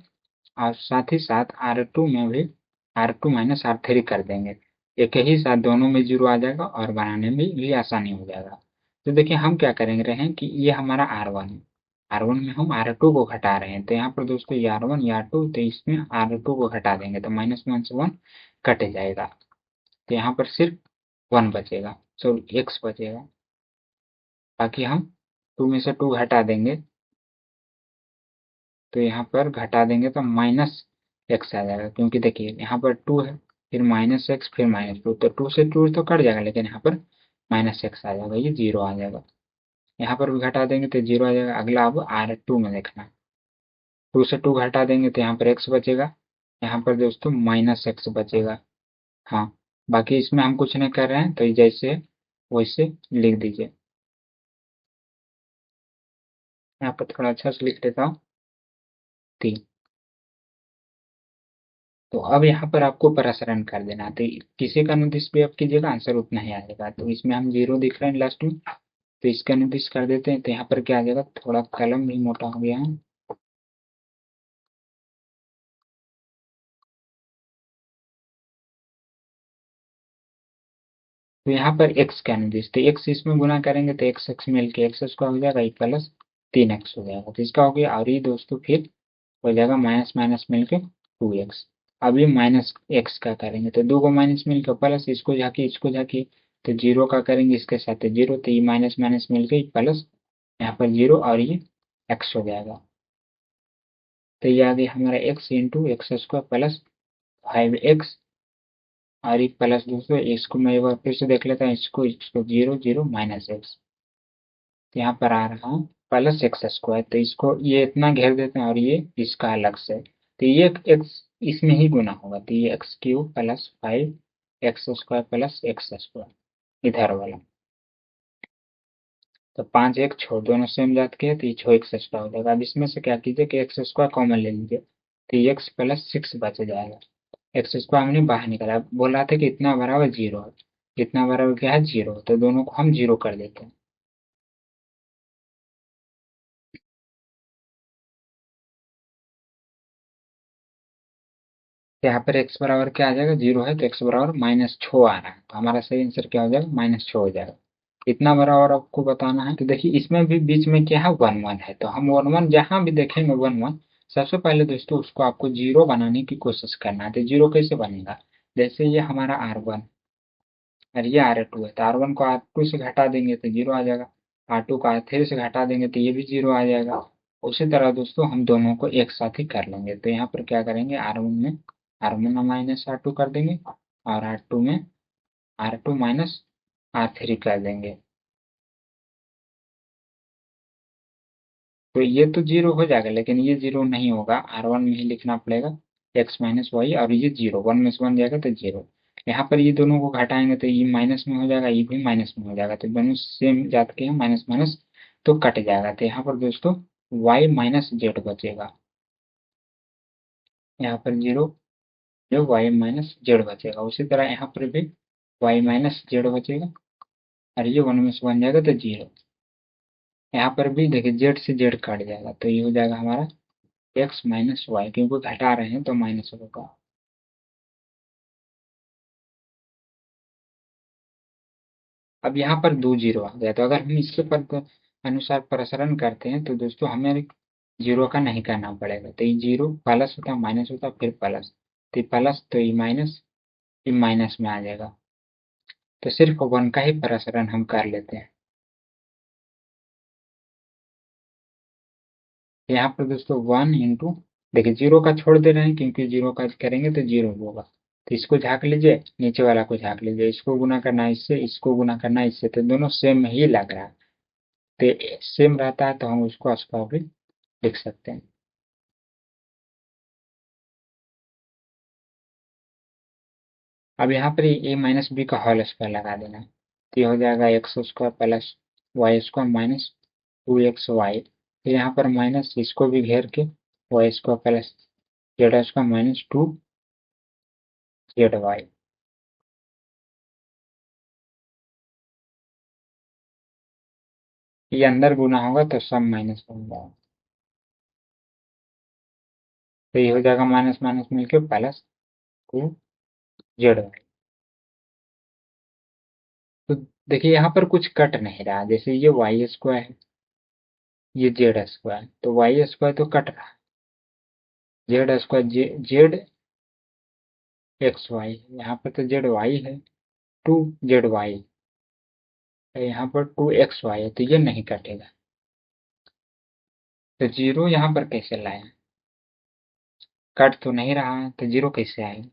और साथ ही साथ R2 में भी R2 माइनस R3 कर देंगे, एक ही साथ दोनों में 0 आ जाएगा और बनाने में भी आसानी हो जाएगा। तो देखिए हम क्या करेंगे रहे कि ये हमारा R1 है, R1 में हम R2 को घटा रहे हैं, तो यहाँ पर दोस्तों ये R1 ये R2, तो इसमें R2 को घटा देंगे तो -1 से 1 कट जाएगा, तो यहाँ पर सिर्फ 1 बचेगा, सॉरी x बचेगा। बाकी हम 2 में से 2 घटा देंगे, तो यहाँ पर घटा देंगे तो -x आ जाएगा, क्योंकि देखिए यहाँ पर 2 है, फिर -x फिर -2, तो 2 से 2 तो कट जाएगा, लेकिन यहाँ पर -x आ जाएगा, ये 0 आ जाएगा। यहाँ पर भी घटा देंगे तो 0 आ जाएगा। अगला अब R2 में देखना, 2 से 2 घटा देंगे तो यहाँ पर x बचेगा, यहाँ पर दोस्तों -x बचेगा। हाँ, बाकी इसमें हम कुछ नहीं कर रहे हैं, तो जैसे है वैसे लिख दीजिए। यहाँ पर थोड़ा अच्छा से लिख देता हूँ 3। तो अब यहाँ पर आपको प्रसारण कर देना है, तो किसी का अनुदिश भी आप कीजिएगा, आंसर उतना ही आएगा। तो इसमें हम 0 दिख रहे हैं लास्ट में, तो इसका अनुदिश कर देते हैं, तो यहाँ पर क्या आ जाएगा, थोड़ा कलम भी मोटा हो गया है। तो यहाँ पर x का अनुदिश, तो x इसमें गुना करेंगे तो x x मिल के x स्क्वायर हो जाएगा, प्लस 3x हो जाएगा, तो इसका हो गया। और ये दोस्तों फिर हो जाएगा माइनस माइनस मिलके 2x। अब ये माइनस x का करेंगे तो दो को माइनस मिलकर प्लस, इसको झाकी तो 0 का करेंगे इसके साथ 0, तो ये माइनस माइनस मिलके प्लस, यहाँ पर 0 और ये x हो जाएगा। तो ये आ गया हमारा x into x square plus 5x, और ये प्लस दोस्तों इसको मैं एक बार फिर से देख लेता हूँ, इसको 0 0 माइनस एक्स, तो यहाँ पर आ रहा है प्लस एक्स स्क्वायर, तो इसको ये इतना घेर देते हैं और ये इसका अलग से, तो ये एक्स इसमें ही गुना होगा, तो ये x cube plus 5x square plus x square इधर वाला, तो 5 एक छो दोनों सेम जात के हैं, तो ये छो एक्स स्क्वायर हो जाएगा। अब इसमें से क्या कीजिए कि एक्स स्क्वायर कॉमन ले लीजिए, तो ये एक्स प्लस 6 बच जाएगा। एक्स स्क्वायर हमने बाहर निकाला, बोल रहा था कि इतना बराबर 0 है, इतना बराबर क्या है 0, तो दोनों को हम 0 कर देते हैं। यहाँ पर x बराबर क्या आ जाएगा, 0 है, तो x बराबर -6 आ रहा है, तो हमारा सही आंसर क्या हो जाएगा, -6 हो जाएगा। इतना बराबर आपको बताना है। तो देखिए इसमें भी बीच में क्या है, 1 1 है, तो हम 1 1 जहां भी देखेंगे 1 1, सबसे पहले दोस्तों उसको आपको 0 बनाने की कोशिश करना है। तो 0 कैसे बनेगा, जैसे ये हमारा R1 और ये R2 है, तो R1 को R2 से घटा देंगे तो 0 आ जाएगा, R2 को R3 से घटा देंगे तो ये भी 0 आ जाएगा। उसी तरह दोस्तों हम दोनों को एक साथ ही कर लेंगे, तो यहाँ पर क्या करेंगे, R1 में R1 माइनस R2 कर देंगे, और R2 में R2 माइनस R3 कर देंगे, तो ये तो 0 हो जाएगा, लेकिन ये 0 नहीं होगा, R1 में ही लिखना पड़ेगा x माइनस वाई, और ये 0 1 में से बन जाएगा तो 0। यहाँ पर ये दोनों को घटाएंगे तो ये माइनस में हो जाएगा, ये भी माइनस में हो जाएगा, तो दोनों सेम जात के हैं, माइनस माइनस तो कट जाएगा, तो यहाँ पर दोस्तों y माइनस जेड बचेगा, यहाँ पर 0 जो y माइनस जेड बचेगा। उसी तरह यहाँ पर भी y माइनस जेड बचेगा, और ये 1 में से बन जाएगा तो 0। यहाँ पर भी देखिए जेड से जेड कट जाएगा, तो ये हो जाएगा हमारा एक्स माइनस वाई, क्योंकि घटा रहे हैं तो माइनस होगा। अब यहाँ पर 2 0 आ गया, तो अगर हम इसके पर अनुसार प्रसारण करते हैं तो दोस्तों हमें 0 का नहीं करना पड़ेगा, तो ये 0 प्लस होता माइनस होता फिर प्लस, तो ये प्लस तो ये माइनस में आ जाएगा, तो सिर्फ 1 का ही प्रसारण हम कर लेते हैं। यहाँ पर दोस्तों 1 इंटू, देखिए 0 का छोड़ दे रहे हैं क्योंकि 0 का करेंगे तो 0 होगा, तो इसको झाँक लीजिए, नीचे वाला को झाँक लीजिए, इसको गुना करना है इससे, इसको गुना करना है इससे, तो दोनों सेम ही लग रहा है, तो सेम रहता है तो हम उसको स्क्वायर भी लिख सकते हैं। अब यहाँ पर ए माइनस बी का होल स्क्वायर लगा देना है, तो ये हो जाएगा x square plus Y square minus 2xy, फिर यहाँ पर माइनस इसको भी घेर के Y square plus Z square minus 2zy। ये अंदर गुना होगा तो सब माइनस बन जाएगा, तो ये हो जाएगा माइनस माइनस मिलके प्लस 2zy। तो देखिए यहाँ पर कुछ कट नहीं रहा, जैसे ये वाई स्क्वायर है, ये जेड स्क्वायर, तो वाई स्क्वायर तो कट रहा है, Z square Z X Y, यहाँ पर तो जेड वाई है, 2zy, यहाँ पर 2xy है, तो ये नहीं कटेगा, तो 0 यहाँ पर कैसे लाए, कट तो नहीं रहा है, तो 0 कैसे आएगा।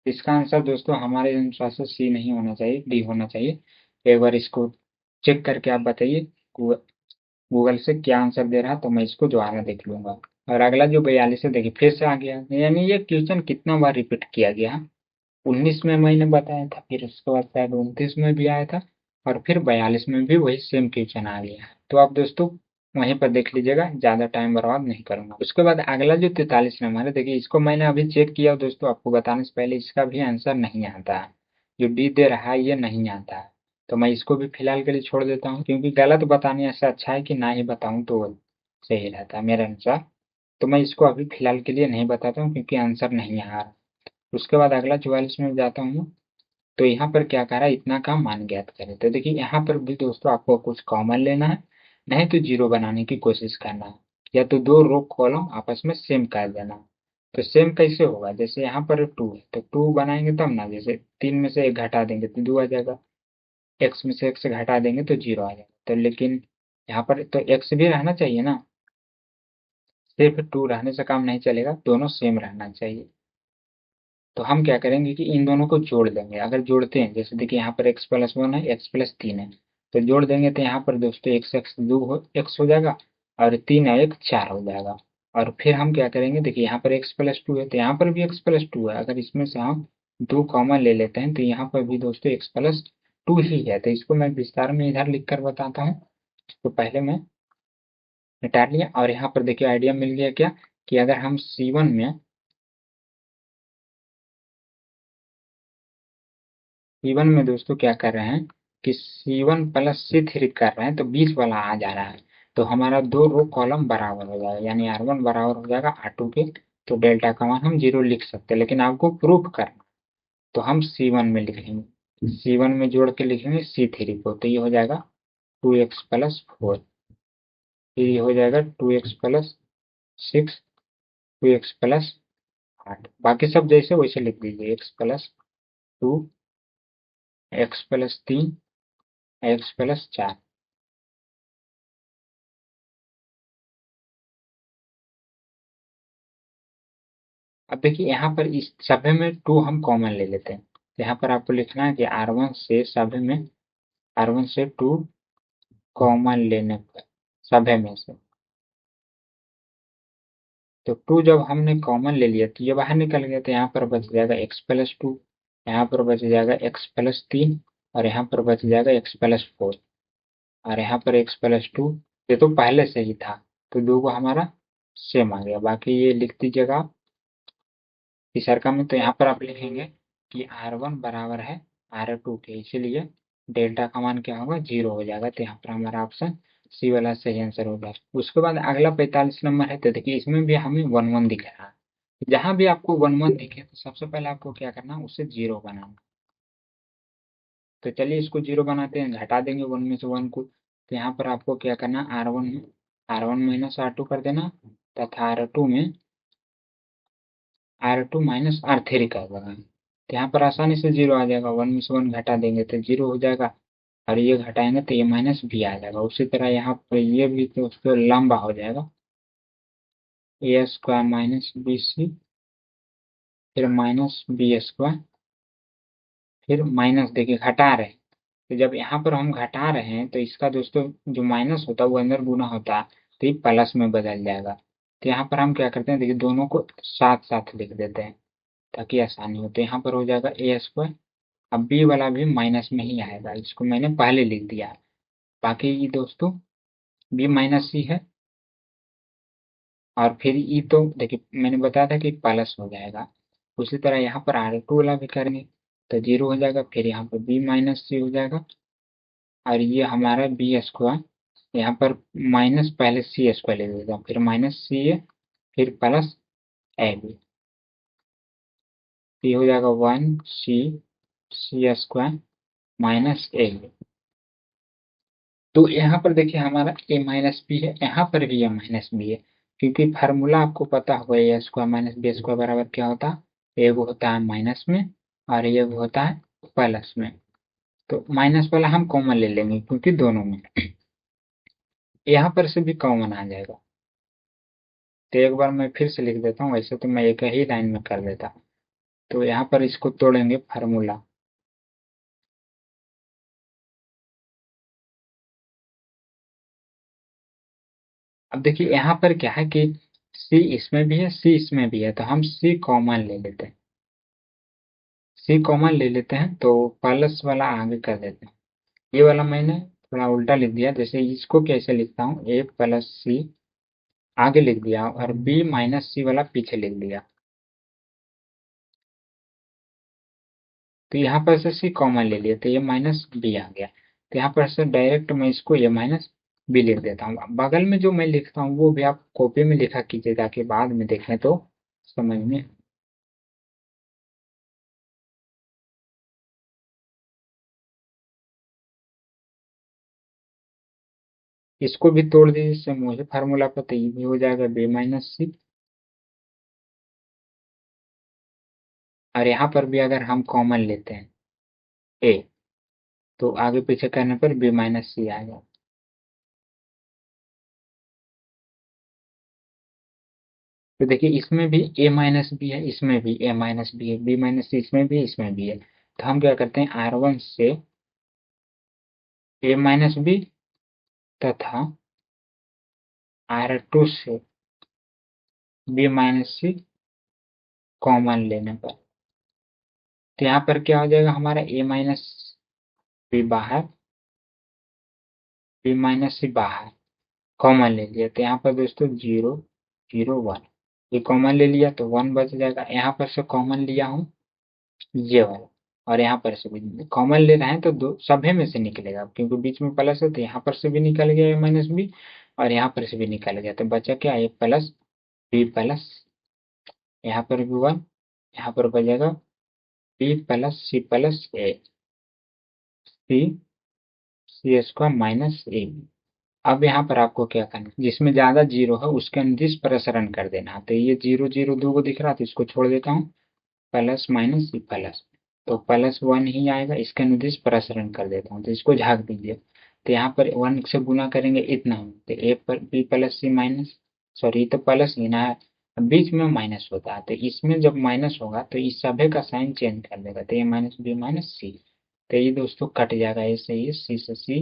इसका आंसर दोस्तों हमारे अनुसार से सी नहीं होना चाहिए, डी होना चाहिए। एक बार इसको चेक करके आप बताइए। गूगल से क्या आंसर दे रहा है, तो मैं इसको दोबारा देख लूंगा। और अगला जो 42 है देखिए फिर से आ गया, यानी ये क्वेश्चन कितना बार रिपीट किया गया। 19 में मैंने बताया था, फिर उसके बाद शायद 29 में भी आया था, और फिर 42 में भी वही सेम क्वेश्चन आ गया। तो आप दोस्तों वहीं पर देख लीजिएगा, ज्यादा टाइम बर्बाद नहीं करूंगा। उसके बाद अगला जो 43 नंबर है देखिए, इसको मैंने अभी चेक किया दोस्तों, आपको बताने से पहले इसका भी आंसर नहीं आता है। जो डी दे रहा है ये नहीं आता है, तो मैं इसको भी फिलहाल के लिए छोड़ देता हूँ, क्योंकि गलत बताने से अच्छा है कि ना ही बताऊं तो सही रहता है मेरे अनुसार। तो मैं इसको अभी फिलहाल के लिए नहीं बताता हूँ, क्योंकि आंसर नहीं आ रहा। उसके बाद अगला 44 में जाता हूँ। तो यहाँ पर क्या कह रहा है, इतना का मान ज्ञात करें। तो देखिए यहाँ पर भी दोस्तों आपको कुछ कॉमन लेना है, नहीं तो जीरो बनाने की कोशिश करना है, या तो दो रो कॉलम आपस में सेम कर देना। तो सेम कैसे होगा, जैसे यहाँ पर 2 है तो 2 बनाएंगे तब ना, जैसे 3 में से 1 घटा देंगे तो 2 आ जाएगा, x में से x घटा देंगे तो 0 आ जाएगा। तो लेकिन यहाँ पर तो x भी रहना चाहिए ना, सिर्फ 2 रहने से काम नहीं चलेगा, दोनों सेम रहना चाहिए। तो हम क्या करेंगे कि इन दोनों को जोड़ देंगे। अगर जोड़ते हैं, जैसे देखिए यहाँ पर x+1 है, x+3 है, तो जोड़ देंगे तो यहाँ पर दोस्तों x 2 x हो जाएगा, और 3 है 1 4 हो जाएगा। और फिर हम क्या करेंगे, देखिए यहाँ पर x+2 है तो यहाँ पर भी x+2 है, अगर इसमें से हम 2 कॉमन ले लेते हैं तो यहाँ पर भी दोस्तों x+2 ही है। तो इसको मैं विस्तार में इधर लिख कर बताता हूँ। तो पहले मैं मिटा लिया, और यहाँ पर देखिए आइडिया मिल गया क्या, कि अगर हम C1 में दोस्तों क्या कर रहे हैं कि C1+C3 कर रहे हैं, तो बीच वाला आ जा रहा है, तो हमारा दो रो कॉलम बराबर हो जाएगा, यानी R1 बराबर हो जाएगा R2 के। तो डेल्टा का मान हम 0 लिख सकते हैं, लेकिन आपको प्रूफ करना, तो हम C1 में लिखेंगे, C1 में जोड़ के लिखेंगे C3 को, तो ये हो जाएगा 2x+4, फिर ये हो जाएगा 2x+6, 2x+8, बाकी सब जैसे वैसे लिख दीजिए, x+2, x+3, x+4। अब देखिए यहाँ पर इस सभ्य में 2 हम कॉमन ले लेते हैं, तो यहाँ पर आपको लिखना है कि R1 से सभ्य में, R1 से 2 कॉमन लेने पर सभ्य में से, तो 2 जब हमने कॉमन ले लिया तो ये बाहर निकल गया, तो यहाँ पर बच जाएगा x+2, यहाँ पर बच जाएगा x+3, और यहाँ पर बच जाएगा x+4, और यहाँ पर x+2, ये तो पहले से ही था, तो दो को हमारा सेम आ गया। बाकी ये लिख दीजिएगा आप तीसर का में, तो यहाँ पर आप लिखेंगे कि R1 बराबर है R2 के, इसीलिए डेल्टा का मान क्या होगा, 0 हो जाएगा। तो यहाँ पर हमारा ऑप्शन सी वाला सही आंसर हो गया। उसके बाद अगला 45 नंबर है, तो देखिए इसमें भी हमें 1 1 दिख रहा है। जहां भी आपको 1 1 दिखे तो सबसे पहले आपको क्या करना है, उसे 0 बनाना। तो चलिए इसको 0 बनाते हैं, घटा देंगे 1 में से 1 को। तो यहाँ पर आपको क्या करना है, R1 में R1 - R2 कर देना, तथा R2 - R3 कर देना। तो यहाँ पर आसानी से 0 आ जाएगा, 1 में से 1 घटा देंगे तो 0 हो जाएगा, और ये घटाएंगे तो ये माइनस बी आ जाएगा। उसी तरह यहाँ पर ये भी तो उसको लंबा हो जाएगा, a² - bc, फिर -b², फिर माइनस, देखिए घटा रहे हैं, तो जब यहाँ पर हम घटा रहे हैं तो इसका दोस्तों जो माइनस होता है वो अंदर गुना होता है, तो ये प्लस में बदल जाएगा। तो यहाँ पर हम क्या करते हैं, देखिए दोनों को साथ साथ लिख देते हैं ताकि आसानी हो। तो यहाँ पर हो जाएगा a², अब बी वाला भी माइनस में ही आएगा, इसको मैंने पहले लिख दिया है। बाकी ये दोस्तों b - c है, और फिर ई तो देखिए मैंने बताया था कि प्लस हो जाएगा। उसी तरह यहाँ पर R2 वाला भी करेंगे तो 0 हो जाएगा, फिर यहाँ पर b - c हो जाएगा, और ये हमारा b², यहाँ पर माइनस पहले c² ले लेगा, फिर -ca, फिर प्लस ab, ये हो जाएगा 1c² - तो यहाँ पर देखिए हमारा a - b है, यहाँ पर भी a - b है, क्योंकि फार्मूला आपको पता होगा, a² - b² बराबर क्या होता है, एक होता है माइनस में और एक होता है प्लस में। तो माइनस वाला हम कॉमन ले लेंगे, क्योंकि दोनों में यहाँ पर से भी कॉमन आ जाएगा। तो एक बार मैं फिर से लिख देता हूँ, वैसे तो मैं एक ही लाइन में कर देता। तो यहाँ पर इसको तोड़ेंगे फार्मूला, अब देखिए यहाँ पर क्या है कि सी इसमें भी है, सी इसमें भी है, तो हम सी कॉमन ले लेते हैं। सी कॉमन ले लेते हैं तो प्लस वाला आगे कर देते हैं। ये वाला मैंने थोड़ा उल्टा लिख दिया, जैसे इसको कैसे लिखता हूँ, ए प्लस सी आगे लिख दिया और बी माइनस सी वाला पीछे लिख दिया। तो यहाँ पर से सी कॉमन ले लिया तो ये माइनस बी आ गया। तो यहाँ पर से डायरेक्ट मैं इसको ये माइनस बी लिख देता हूँ। बगल में जो मैं लिखता हूँ वो भी आप कॉपी में लिखा कीजिए ताकि बाद में देखें तो समझ में। इसको भी तोड़ दीजिए, इससे मुझे फार्मूला पता, ये भी हो जाएगा बी माइनस सी। और यहाँ पर भी अगर हम कॉमन लेते हैं ए, तो आगे पीछे करने पर बी माइनस सी आएगा। तो देखिए इसमें भी ए माइनस बी है, इसमें भी ए माइनस बी है, बी माइनस सी इसमें भी है, इसमें भी है। तो हम क्या करते हैं, R1 से ए माइनस बी तथा R2 से बी माइनस सी कॉमन लेने पर, तो यहाँ पर क्या हो जाएगा, हमारा ए माइनस बी बाहर, बी माइनस सी बाहर, कॉमन ले लिया। तो यहाँ पर दोस्तों 0 0 1, ये कॉमन ले लिया तो 1 बच जाएगा। यहाँ पर से कॉमन लिया हूँ ये वाला, और यहाँ पर से भी कॉमन ले रहे हैं तो दो सभी में से निकलेगा, क्योंकि बीच में प्लस है तो यहाँ पर से भी निकल गया ए माइनस बी और यहाँ पर से भी निकल गया। तो बचा क्या, ए प्लस बी प्लस, यहाँ पर भी 1, यहाँ पर बचेगा बी प्लस सी प्लस ए, सी सी स्क्वायर माइनस ए। अब यहाँ पर आपको क्या करना है, जिसमें ज्यादा जीरो है उसके अनुदिश प्रसरण कर देना है। तो ये 0 0 2 को दिख रहा है तो इसको छोड़ देता हूँ, प्लस माइनस सी प्लस, तो प्लस 1 ही आएगा, इसके अनुदिश प्रसरण कर देता हूँ तो इसको झाग दीजिए। तो यहाँ पर 1 से गुना करेंगे इतना, तो ए पर बी प्लस सी माइनस, सॉरी तो प्लस ही ना है, बीच में माइनस होता है तो इसमें जब माइनस होगा तो इस सभी का साइन चेंज कर देगा, तो ए माइनस बी माइनस सी। तो ये दोस्तों कट जाएगा, ए से ये, सी से सी,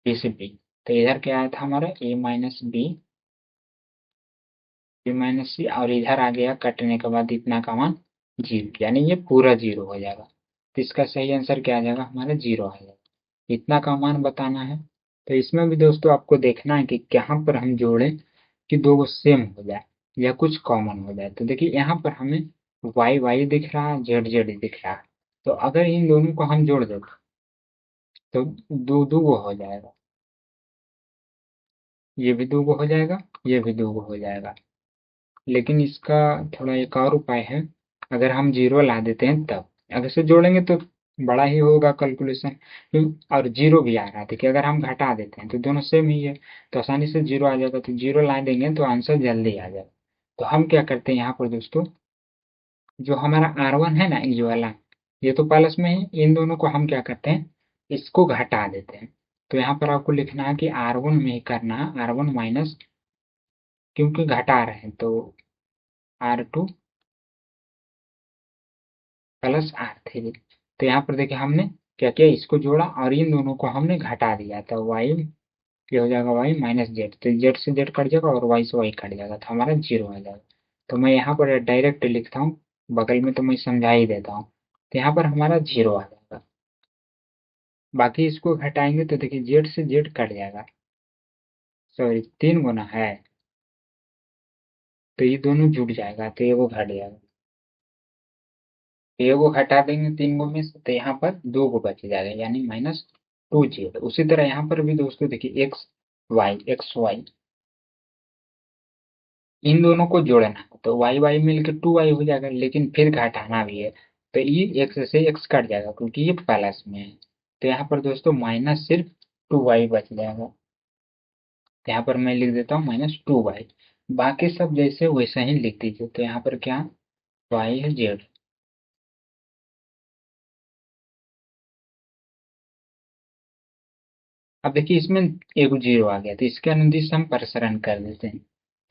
बी से बी। तो इधर क्या आया था हमारा, ए माइनस बी, बी माइनस सी, और इधर आ गया कटने के बाद इतना का मान 0, यानी ये पूरा 0 हो जाएगा। तो इसका सही आंसर क्या आ जाएगा, हमारा 0 आ जाएगा। इतना का मान बताना है। तो इसमें भी दोस्तों आपको देखना है कि कहाँ पर हम जोड़ें कि दो सेम हो जाए या कुछ कॉमन हो जाए। तो देखिए यहाँ पर हमें वाई वाई दिख रहा है, जेड जेड दिख रहा है, तो अगर इन दोनों को हम जोड़ दें तो दो दो गो हो जाएगा, ये भी दो गो हो जाएगा, ये भी दो गो हो जाएगा। लेकिन इसका थोड़ा एक और उपाय है, अगर हम जीरो ला देते हैं तब, अगर से जोड़ेंगे तो बड़ा ही होगा कैलकुलेशन, और जीरो भी आ रहा है। देखिए अगर हम घटा देते हैं तो दोनों सेम ही है, तो आसानी से जीरो आ जाएगा, तो जीरो ला देंगे तो आंसर जल्दी आ जाएगा। तो हम क्या करते हैं यहाँ पर दोस्तों, जो हमारा R1 है ना ये वाला, ये तो प्लस में है, इन दोनों को हम क्या करते हैं, इसको घटा देते हैं। तो यहाँ पर आपको लिखना है कि R1 में ही करना है, R1 माइनस, क्योंकि घटा रहे हैं तो R2 प्लस R3। तो यहाँ पर देखिए हमने क्या किया, इसको जोड़ा और इन दोनों को हमने घटा दिया, तो वाई ये हो जाएगा वाई माइनस जेड, तो जेड से जेड कट जाएगा और वाई से वाई कट जाएगा, तो हमारा 0 आ जाएगा। तो मैं यहाँ पर डायरेक्ट लिखता हूँ, बगल में तो मैं समझा ही देता हूँ। तो यहाँ पर हमारा 0 आ जाएगा। बाकी इसको घटाएंगे तो देखिए जेड से जेड कट जाएगा, सॉरी 3 गुना है तो ये दोनों जुड़ जाएगा, तो ये वो घट जाएगा। ये वो हटा देंगे 3 गो में से तो यहाँ पर 2 गो बच जाएगा, यानी माइनस 2 जेड। उसी तरह यहाँ पर भी दोस्तों देखिए एक्स वाई इन दोनों को जोड़ना है, तो वाई वाई मिलकर 2 वाई हो जाएगा, लेकिन फिर घटाना भी है तो ये एक्स से एक्स कट जाएगा क्योंकि ये प्लस में है। तो यहाँ पर दोस्तों माइनस सिर्फ 2 वाई बच जाएगा, तो यहाँ पर मैं लिख देता हूँ -2 वाई। बाकी सब जैसे वैसा ही लिख दीजिए। तो यहाँ पर क्या, वाई है जेड। अब देखिए इसमें एक 0 आ गया, तो इसके अनुदिश हम प्रसरण कर देते हैं।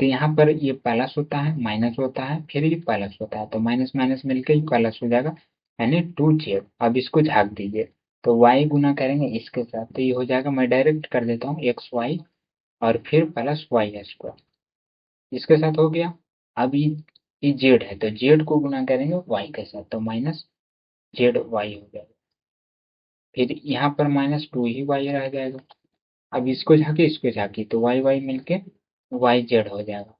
तो यहाँ पर ये प्लस होता है, माइनस होता है, फिर ये प्लस होता है, तो माइनस माइनस मिलकर ये प्लस हो जाएगा, यानी 2 जेड। अब इसको झाग दीजिए, तो वाई गुना करेंगे इसके साथ तो ये हो जाएगा, मैं डायरेक्ट कर देता हूँ एक्स वाई और फिर प्लस वाई स्क्वायर, इसके साथ हो गया। अब ये जेड है तो जेड को गुना करेंगे वाई के साथ, तो माइनस जेड वाई हो जाएगा। फिर यहाँ पर माइनस टू ही वाई रह जाएगा। अब इसको झाके इसको झाकी तो वाई वाई मिलके वाई जेड हो जाएगा।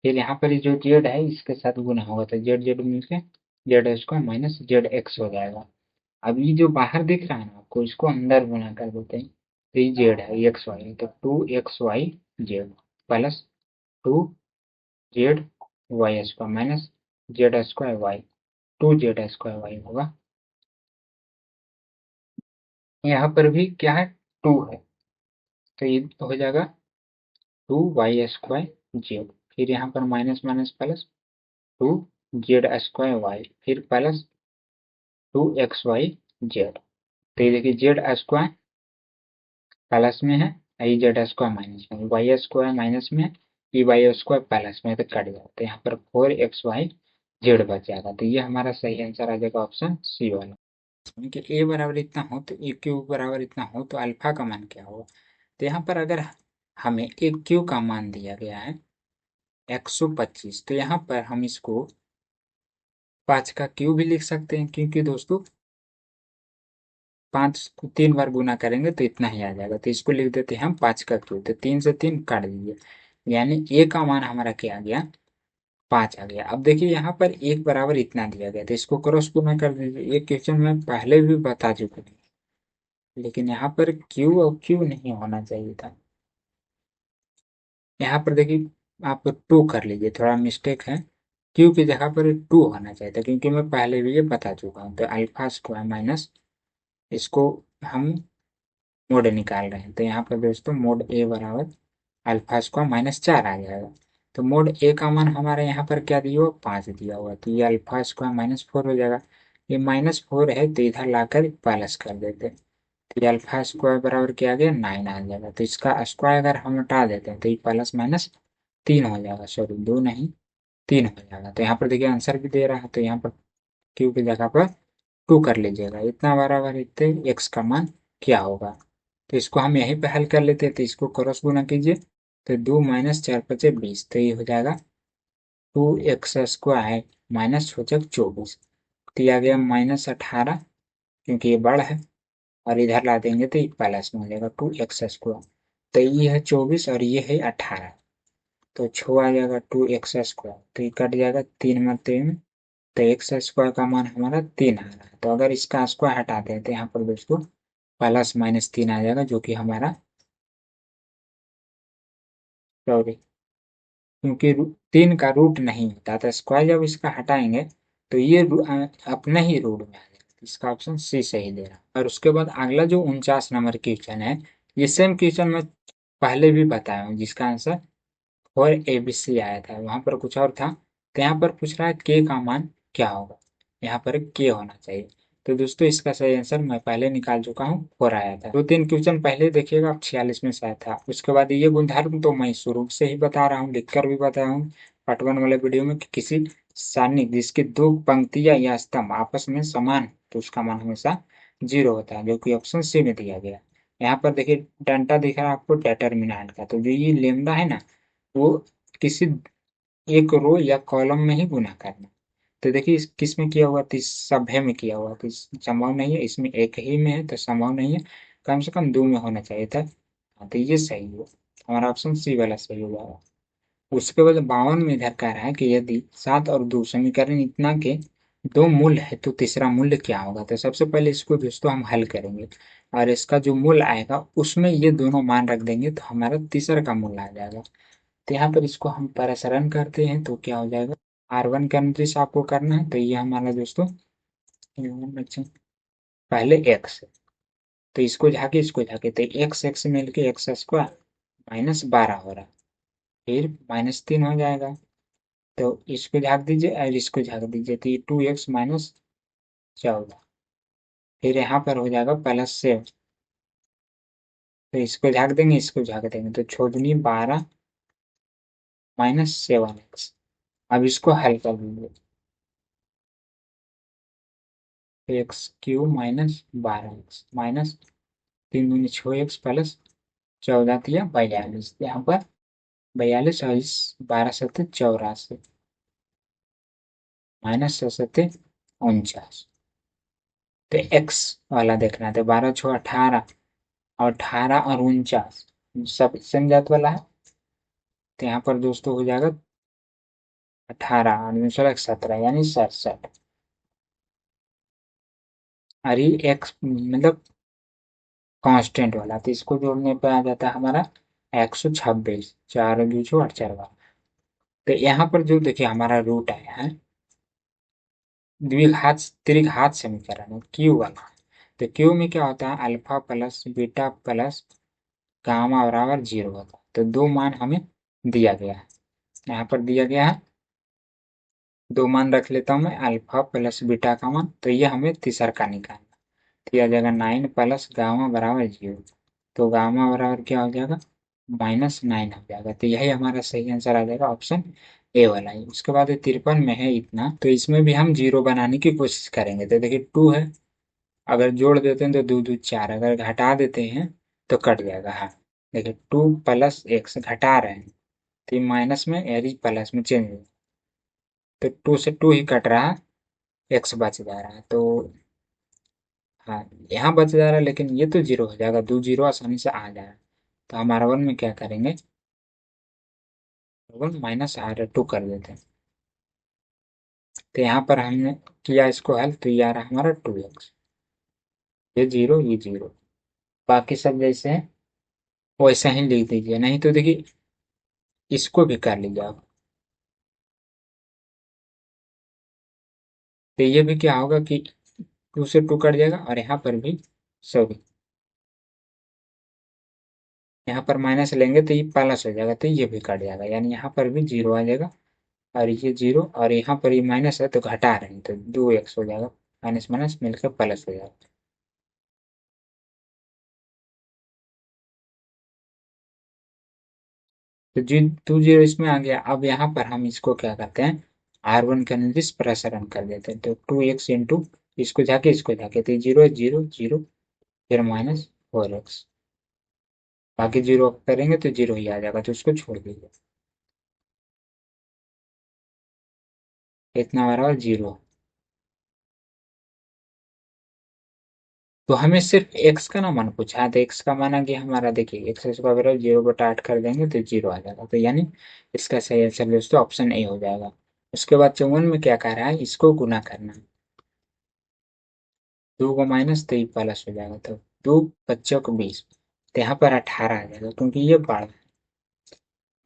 फिर यहाँ पर जो जेड है इसके साथ गुना होगा तो जेड जेड मिलके Z square minus Z x हो जाएगा। अब ये जो बाहर दिख रहा है ना आपको, इसको अंदर गुना कर देते हैं तो ये जेड है, एक्स वाई, तो two x Y Z plus two Z Y square minus Z square Y, two Z square Y होगा। यहाँ पर भी क्या है, टू है, तो ये हो जाएगा टू वाई स्क्वायर जेड, फिर यहाँ पर minus minus plus two Z square y, फिर plus two x Y z. तो ये देखिए जेड स्क्वायर प्लस में है, आई जेड स्क्वायर माइनस में, वाई स्क्वायर माइनस में, ई वाई स्क्वायर प्लस में, तो कट जाता है। यहाँ पर फोर एक्स वाई जेड बच जाएगा, तो ये हमारा सही आंसर आ जाएगा ऑप्शन सी वाला। कि ए बराबर इतना हो तो ए क्यू बराबर इतना हो तो अल्फा का मान क्या होगा। तो यहाँ पर अगर हमें ए क्यू का मान दिया गया है 125, तो यहाँ पर हम इसको 5 का क्यू भी लिख सकते हैं, क्योंकि दोस्तों 5 को 3 बार गुना करेंगे तो इतना ही आ जाएगा, तो इसको लिख देते हैं हम 5 का क्यू, तो 3 से 3 काट दीजिए, यानी ए का मान हमारा क्या आ गया, 5 आ गया। अब देखिए यहाँ पर एक बराबर इतना दिया गया, तो इसको क्रॉस गुना कर दीजिए, ये क्वेश्चन में पहले भी बता चुके हैं, लेकिन यहाँ पर क्यू और क्यू नहीं होना चाहिए था। यहाँ पर देखिए आप टू कर लीजिए, थोड़ा मिस्टेक है, क्यू की जगह पर टू होना चाहिए था, क्योंकि मैं पहले भी ये बता चुका हूँ। तो अल्फा स्क्वायर माइनस, इसको हम मोड निकाल रहे हैं, तो यहाँ पर दोस्तों मोड ए बराबर अल्फा स्क्वायर माइनस 4 आ जाएगा। तो मोड ए का मान हमारे यहाँ पर क्या दिया हुआ, 5 दिया हुआ, तो ये अल्फा स्क्वायर माइनस 4 हो जाएगा। ये माइनस 4 है तो इधर लाकर प्लस कर देते, तो ये अल्फा स्क्वायर बराबर क्या आ गया, 9 आ जाएगा। तो इसका स्क्वायर अगर हम हटा देते हैं तो ये प्लस माइनस 3 हो जाएगा, सॉरी 2 नहीं 3 हो जाएगा। तो यहाँ पर देखिए आंसर भी दे रहा है, तो यहाँ पर क्यू की जगह पर 2 कर लीजिएगा, इतना बराबर इतने एक्स का मान क्या होगा। तो इसको हम यहीं पे हल कर लेते हैं, तो इसको क्रॉस गुना कीजिए, तो 2 माइनस 4 पचे 20, तो ये हो जाएगा 2x स्क्वायर माइनस हो जाएगा 24, तो ये आ गया माइनस 18, क्योंकि ये बड़ा है, और इधर ला देंगे तो ये प्लस में हो जाएगा 2x स्क्वायर, तो ये है 24 और ये है 18, तो छो आ जाएगा 2x स्क्वायर, तो ये कट जाएगा 3 में 3, तो एक्स स्क्वायर का मान हमारा 3 आ रहा है। तो अगर इसका स्क्वायर हटा दें तो यहाँ पर दोस्तों प्लस माइनस 3 आ जाएगा, जो कि हमारा, सॉरी, क्योंकि 3 का रूट नहीं होता, तो स्क्वायर जब इसका हटाएंगे तो ये अपने ही रूट में आ जाएगा, तो इसका ऑप्शन सी सही दे रहा है। और उसके बाद अगला जो 49 नंबर क्वेश्चन है, ये सेम क्वेश्चन मैं पहले भी बताया हूँ, जिसका आंसर और ABC आया था, वहां पर कुछ और था, तो यहाँ पर पूछ रहा है के का मान क्या होगा, यहाँ पर के होना चाहिए। तो दोस्तों इसका सही आंसर मैं पहले निकाल चुका हूँ, 4 आया था। 2-3 क्वेश्चन पहले देखिएगा, आप 46 में से आया था। उसके बाद ये गुणधर्म तो मैं शुरू से ही बता रहा हूँ, लिखकर भी बताया हूँ पार्ट 1 वाले वीडियो में, कि किसी सारणी जिसकी दो पंक्तियां या स्तंभ आपस में समान तो उसका मान हमेशा 0 होता है, जो कि ऑप्शन सी में दिया गया। यहाँ पर देखिए डंटा दिख रहा है आपको डेटर्मिनेंट का, तो जो ये लेमदा है ना, वो किसी एक रो या कॉलम में ही गुना करना। तो देखिए किस में किया हुआ, तो सभ्य में किया हुआ, तो संभव नहीं है, इसमें एक ही में है तो संभव नहीं है, कम से कम 2 में होना चाहिए था। हाँ, तो ये सही है, हमारा ऑप्शन सी वाला सही हो जाएगा। उसके बाद 52 में इधर कह रहा है कि यदि 7 और 2 समीकरण इतना के दो मूल्य है तो तीसरा मूल्य क्या होगा। तो सबसे पहले इसको दोस्तों हम हल करेंगे, और इसका जो मूल्य आएगा उसमें ये दोनों मान रख देंगे, तो हमारा तीसरा का मूल्य आ जाएगा। तो यहाँ पर इसको हम प्रसारण करते हैं तो क्या हो जाएगा, R1 के अनुदेश आपको करना है, तो ये हमारा दोस्तों पहले x है, तो इसको झाके तो एक्स एक्स मिल के एक्स स्क्वायर माइनस 12 हो रहा है, फिर -3 हो जाएगा, तो इसको झाक दीजिए और इसको झाक दीजिए, तो ये 2x माइनस 14, फिर यहाँ पर हो जाएगा +7, तो इसको झाक देंगे इसको झाक देंगे, तो छोदनी 12 -7x। अब इसको हल कर दीजिए, x Q minus 12x minus 3 दूनी 6x प्लस 14 तिया 42, यहाँ पर 42 और इस 12 सत्ते 84, माइनस 6 सत्ते 49। तो एक्स वाला देखना है, तो 12 छः 18 और 18 और 49 सब सेम जात वाला है। तो यहाँ पर दोस्तों हो जाएगा 18 और 17 यानी 67। और ये एक्स मतलब कांस्टेंट वाला, तो इसको जोड़ने पे आ जाता है हमारा 126, 4 और 2 और 4 बार। तो यहाँ पर जो देखिए हमारा रूट आया है त्रिघात समीकरण क्यू वाला। तो क्यू में क्या होता है, alpha plus beta plus gamma बराबर 0 होता है। तो दो मान हमें दिया गया है, यहाँ पर दिया गया है दो मान रख लेता हूँ मैं, अल्फा प्लस बीटा का मान। तो ये हमें तीसरा का निकालना, तो आ जाएगा 9 प्लस गामा बराबर 0। तो गामा बराबर क्या हो जाएगा, -9 हो जाएगा। तो यही हमारा सही आंसर आ जाएगा, ऑप्शन ए वाला ही। उसके बाद 53 में है इतना, तो इसमें भी हम जीरो बनाने की कोशिश करेंगे। तो देखिए 2 है, अगर जोड़ देते हैं तो 2 2 4, अगर घटा देते हैं तो कट जाएगा। हाँ देखिए 2 प्लस एक्स घटा रहे हैं, तो ये माइनस में यानी प्लस में चेंज हो, तो 2 से 2 ही कट रहा है, एक्स बच जा रहा है। तो हाँ यहाँ बच जा रहा है, लेकिन ये तो जीरो हो जाएगा, 2 जीरो आसानी से आ जाएगा। तो हमारा वन में क्या करेंगे, वन माइनस आर 2 कर देते हैं। तो यहाँ पर हमने किया इसको हल, तो ये आ रहा हमारा 2x, ये जीरो ये जीरो, बाकी सब जैसे है वैसा ही लिख दीजिए। नहीं तो देखिए इसको भी कर लीजिए आप, तो ये भी क्या होगा कि 2 से 2 कट जाएगा, और यहाँ पर भी सॉरी यहाँ पर माइनस लेंगे तो ये प्लस हो जाएगा, तो ये भी कट जाएगा, यानी यहाँ पर भी जीरो आ जाएगा। और ये जीरो, और यहाँ पर ये माइनस है तो घटा रहे हैं, तो 2x हो जाएगा, माइनस माइनस मिलकर प्लस हो जाएगा। तो जी 2 जीरो इसमें आ गया। अब यहाँ पर हम इसको क्या करते हैं, R1 का निर्दिष्ट प्रसारण कर देते हैं। तो 2x इंटू इसको जाके तो जीरो जीरो जीरो, फिर -4x, बाकी जीरो करेंगे तो जीरो ही आ जाएगा, तो उसको छोड़ दीजिए, इतना बराबर जीरो। तो हमें सिर्फ x का ना मान पूछा है, तो x का मान आ गया हमारा, देखिए x स्क्वायर बराबर 0/8 कर देंगे तो जीरो आ जाएगा। तो यानी इसका सही आंसर दोस्तों ऑप्शन ए हो जाएगा। उसके बाद 54 में क्या कह रहा है, इसको गुना करना है, 2 को माइनस तो ये प्लस हो जाएगा, तो 2 बच्चों को 20, तो यहाँ पर 18 आ जाएगा, क्योंकि ये बढ़,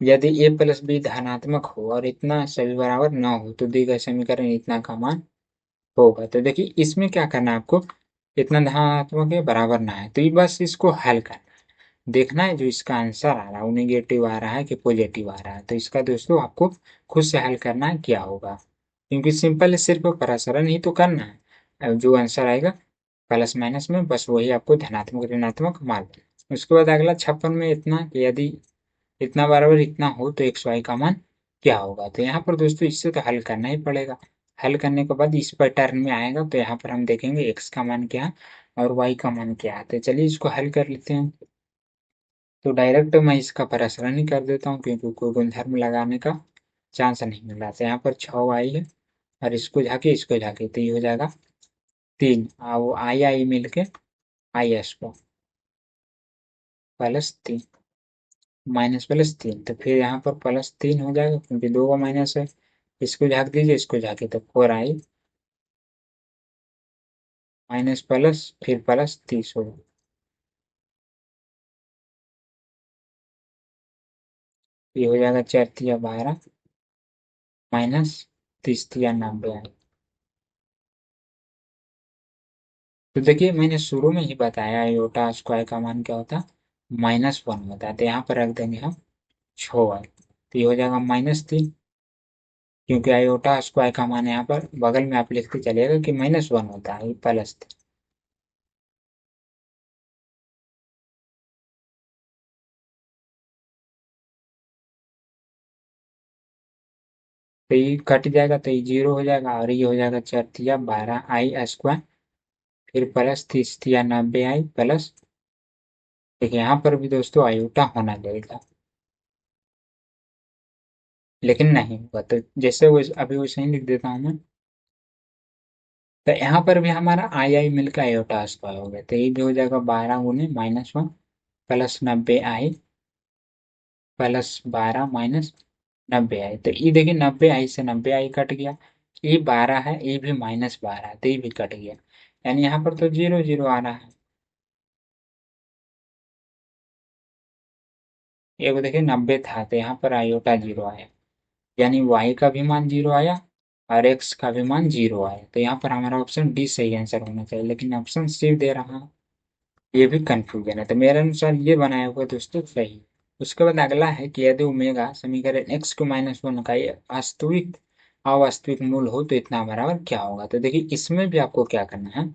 यदि a प्लस बी धनात्मक हो और इतना सभी बराबर न हो तो दी गए समीकरण इतना का मान होगा। तो देखिए इसमें क्या करना है आपको, इतना धनात्मक है बराबर ना है, तो ये बस इसको हल करना है, देखना है जो इसका आंसर आ रहा है वो नेगेटिव आ रहा है कि पॉजिटिव आ रहा है। तो इसका दोस्तों आपको खुद से हल करना है क्या होगा, क्योंकि सिंपल सिर्फ प्रसारण ही तो करना है। अब जो आंसर आएगा प्लस माइनस में, बस वही आपको धनात्मक ऋणात्मक मान। उसके बाद अगला 56 में इतना कि यदि इतना बराबर इतना हो तो एक्स वाई का मान क्या होगा। तो यहाँ पर दोस्तों इससे तो हल करना ही पड़ेगा, हल करने के बाद इस पैटर्न में आएगा, तो यहाँ पर हम देखेंगे एक्स का मान क्या है और वाई का मान क्या है। तो चलिए इसको हल कर लेते हैं। तो डायरेक्ट मैं इसका प्रसारण ही कर देता हूँ, क्योंकि कोई गुणधर्म लगाने का चांस नहीं मिल रहा। तो यहाँ पर 6 आई है, और इसको झाके तो ये हो जाएगा 3, और वो आई आई मिल के आई स्क्वायर +3 माइनस +3, तो फिर यहाँ पर +3 हो जाएगा, क्योंकि दो का माइनस है। इसको झाक दीजिए, इसको झाके तो 4i माइनस प्लस फिर +30 होगा, ये हो जाएगा 4 तिया 12 -30 तिया 90 आई। तो देखिए मैंने शुरू में ही बताया आयोटा स्क्वायर का मान क्या होता है, -1 होता है। तो यहाँ पर रख देंगे हम 6i, तो ये हो जाएगा -3, क्योंकि आयोटा स्क्वायर का मान यहाँ पर बगल में आप लिखते चलिएगा कि -1 होता है, ये +3। तो ये कट जाएगा, तो ये 0 हो जाएगा, और ये हो जाएगा 4 तिया 12 आई स्क्वायर, फिर +30 तिया 90 आई प्लस देखिए यहाँ पर भी दोस्तों आयोटा होना चाहिए, लेकिन नहीं हुआ, तो जैसे वो अभी वैसे ही लिख देता हूँ मैं। तो यहाँ पर भी हमारा आई आई मिलकर आयोटा स्क्वायर हो गया, तो ये भी हो जाएगा 12 × -1 प्लस 90i प्लस 12 - 90i। तो ये देखिए 90i से 90i कट गया, ये 12 है, ये भी -12 है, तो ये भी कट गया, यानी यहाँ पर तो 0 0 आ रहा है। ये वो देखिए 90 था, तो यहाँ पर आयोटा 0 आया, यानी y का भी मान 0 आया और x का भी मान 0 आया। तो यहाँ पर हमारा ऑप्शन डी सही आंसर होना चाहिए, लेकिन ऑप्शन सी दे रहा है, ये भी कंफ्यूजन है। तो मेरे अनुसार ये बनाया हुआ दोस्तों सही। उसके बाद अगला है कि यदि ओमेगा समीकरण x को -1 का ये वास्तविक अवास्तविक मूल हो तो इतना बराबर क्या होगा। तो देखिए इसमें भी आपको क्या करना है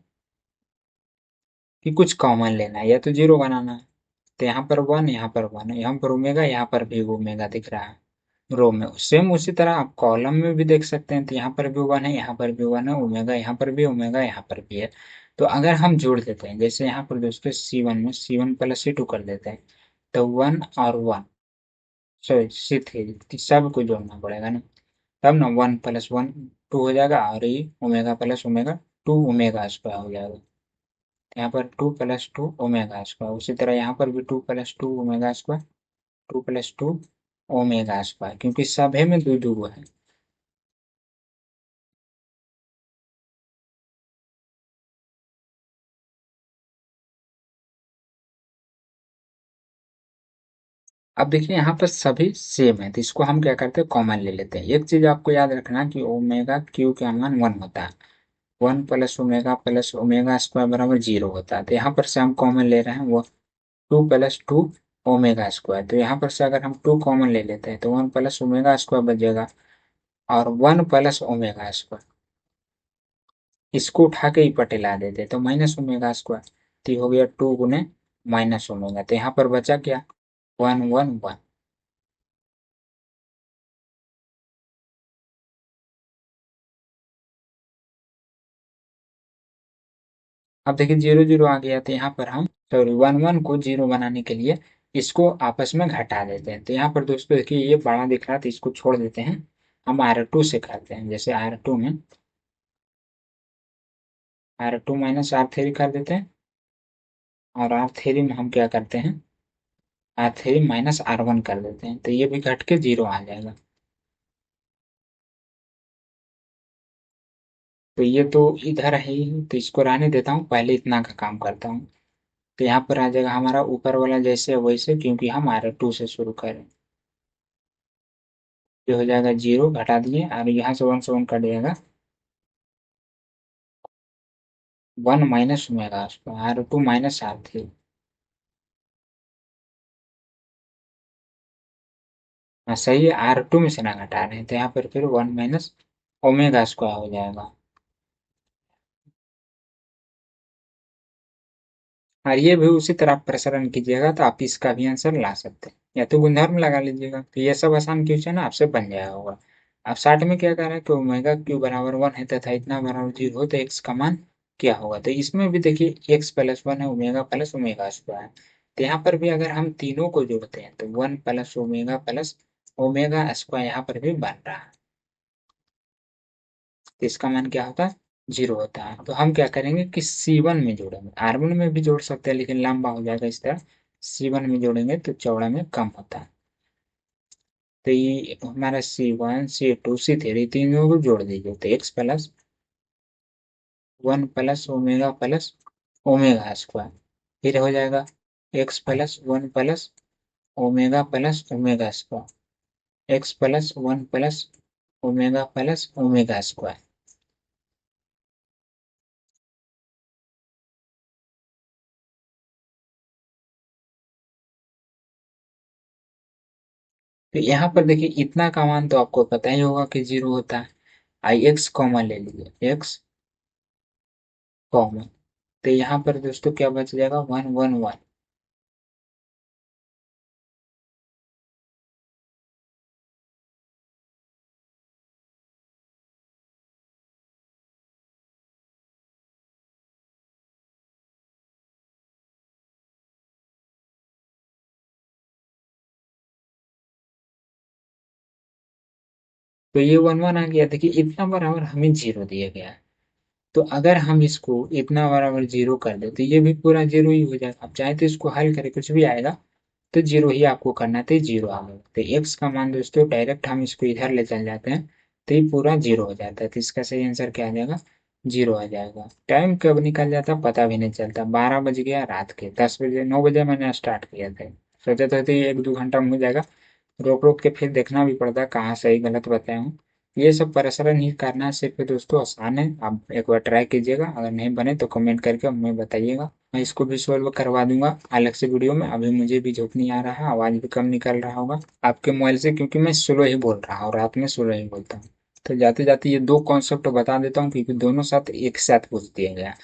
कि कुछ कॉमन लेना है, या तो 0 बनाना है। तो यहाँ पर 1, यहाँ पर 1, यहाँ पर ओमेगा, यहाँ पर भी ओमेगा दिख रहा है रो में। सेम उसी तरह आप कॉलम में भी देख सकते हैं, तो यहाँ पर भी 1 है, यहाँ पर भी 1 है, ओमेगा यहाँ पर भी, ओमेगा यहाँ पर भी है। तो अगर हम जोड़ देते हैं, जैसे यहाँ पर दोस्तों C1 में C1 + C2 कर देते हैं, तो 1 और 1, सॉरी C3, सबको जोड़ना पड़ेगा ना, तब ना 1 + 1 2 हो जाएगा, और ये omega plus omega 2 omega square हो जाएगा। यहाँ पर 2 + 2 ओमेगा स्क्वायर, उसी तरह यहाँ पर भी 2 + 2 ओमेगा स्क्वायर, 2 + 2 ओमेगा स्क्वायर, क्योंकि सभी में दो दो है। अब देखिए यहाँ पर सभी सेम है, तो इसको हम क्या करते हैं कॉमन ले लेते हैं। एक चीज आपको याद रखना कि ओमेगा क्यू का मान 1 होता है, 1 + ओमेगा प्लस ओमेगा स्क्वायर बराबर 0 होता है। तो यहाँ पर से हम कॉमन ले रहे हैं वो 2 + 2 ओमेगा स्क्वायर। तो यहाँ पर से अगर हम 2 कॉमन ले लेते हैं तो 1 + ओमेगा स्क्वायर बचेगा, और 1 + ओमेगा स्क्वायर, इसको उठा के ही पटेला देते तो -ओमेगा स्क्वायर, तो ये हो गया 2 गुने -ओमेगा। तो यहाँ पर बचा क्या, 1 1 1। अब देखिए 0 0 आ गया, तो यहाँ पर हम सॉरी 1 1 को 0 बनाने के लिए इसको आपस में घटा देते हैं। तो यहाँ पर दोस्तों देखिए ये बड़ा दिख रहा है, तो इसको छोड़ देते हैं, हम R2 से करते हैं। जैसे R2 में R2 - R3 कर देते हैं, और R3 में हम क्या करते हैं, R3 - R1 कर देते हैं, तो ये भी घट के 0 आ जाएगा। तो ये तो इधर है ही, तो इसको रहने देता हूँ, पहले इतना का काम करता हूँ। तो यहाँ पर आ जाएगा हमारा ऊपर वाला जैसे वैसे, क्योंकि हम R2 से शुरू करें। ये हो जाएगा 0, घटा दिए, और यहाँ से 1 से 1 कट जाएगा, 1 - ओमेगा स्क्वायर, R2 - R3। हाँ सही है, R2 में से ना घटा रहे हैं, तो यहाँ पर फिर 1 - ओमेगा स्क्वायर हो जाएगा। और ये भी उसी तरह आप प्रसारण कीजिएगा, तो आप इसका भी आंसर ला सकते हैं, या तो गुणधर्म लगा लीजिएगा, तो ये सब आसान क्वेश्चन आपसे बन जाएगा होगा। अब 60 में क्या कह रहा है कि ओमेगा क्यू बराबर 1 है तथा इतना बराबर 0 हो तो एक्स का मान क्या होगा। तो इसमें भी देखिए एक्स + 1 है, ओमेगा प्लस ओमेगा स्क्वायर। तो यहाँ पर भी अगर हम तीनों को जोड़ते हैं तो 1 + ओमेगा प्लस ओमेगा स्क्वायर यहाँ पर भी बन रहा है, तो इसका मान क्या होता है, 0 होता है। तो हम क्या करेंगे कि C1 में जोड़ेंगे, R1 में भी जोड़ सकते हैं लेकिन लंबा हो जाएगा, इस तरह C1 में जोड़ेंगे तो चौड़ा में कम होता है। तो ये हमारा C1 C2 C3 तीनों को जोड़ दीजिए, तो x + 1 + omega plus omega square, फिर हो जाएगा x + 1 + omega plus omega square, x + 1 + omega plus omega square. तो यहाँ पर देखिए इतना का मान तो आपको पता ही होगा कि 0 होता है। आई एक्स कॉमन ले लीजिए, x कॉमन, तो यहाँ पर दोस्तों क्या बच जाएगा, 1 1 1। तो ये 1 1 आ गया। देखिए इतना बराबर हमें 0 दिया गया है। तो अगर हम इसको इतना बराबर 0 कर दे तो ये भी पूरा 0 ही हो जाएगा। अब चाहे तो इसको हल करें, कुछ भी आएगा तो 0 ही आपको करना है, तो 0 आ गया। तो x का मान दोस्तों डायरेक्ट हम इसको इधर ले चल जाते हैं तो ये पूरा 0 हो जाता है। तो इसका सही आंसर क्या आ जाएगा? 0 आ जाएगा। टाइम कब निकल जाता पता भी नहीं चलता। 12 बज गया रात के, 10 बजे 9 बजे मैंने स्टार्ट किया था। सोचा था तो ये 1 2 घंटा में हो जाएगा। रोक रोक के फिर देखना भी पड़ता है कहाँ सही गलत बताया हूँ। ये सब परेशान नहीं करना है, सिर्फ दोस्तों आसान है। आप एक बार ट्राई कीजिएगा, अगर नहीं बने तो कमेंट करके हमें बताइएगा। मैं इसको भी सॉल्व करवा दूंगा अलग से वीडियो में। अभी मुझे भी झोंक नहीं आ रहा है, आवाज भी कम निकल रहा होगा आपके मोबाइल से, क्योंकि मैं स्लो ही बोल रहा हूँ, रात में स्लो ही बोलता हूँ। तो जाते जाते ये दो कॉन्सेप्ट बता देता हूँ, क्योंकि दोनों साथ एक साथ पूछ दिया गया।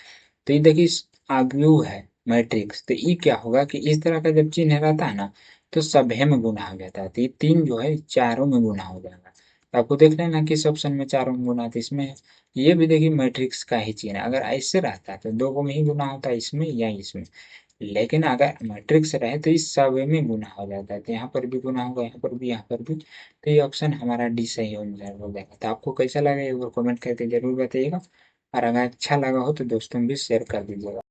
तो ये देखिए आव्यूह है मैट्रिक्स, तो ये क्या होगा कि इस तरह का जब चिन्ह रहता है ना तो सभे में गुना हो जाता है। तो ये 3 जो है चारों में गुना हो जाएगा। तो आपको देख लेना किस ऑप्शन में चारों में गुना, तो इसमें है। ये भी देखिए मैट्रिक्स का ही चिन्ह है। अगर ऐसे रहता है तो 2 को में ही गुना होता है, इसमें या इसमें। लेकिन अगर मैट्रिक्स रहे तो इस सब में गुना हो जाता है। तो यहाँ पर भी गुना होगा, यहाँ पर भी, यहाँ पर भी। तो ये ऑप्शन हमारा डी सही हो जाएगा। तो आपको कैसा लगा एक बार कमेंट करके जरूर बताइएगा। और अगर अच्छा लगा हो तो दोस्तों भी शेयर कर दीजिएगा।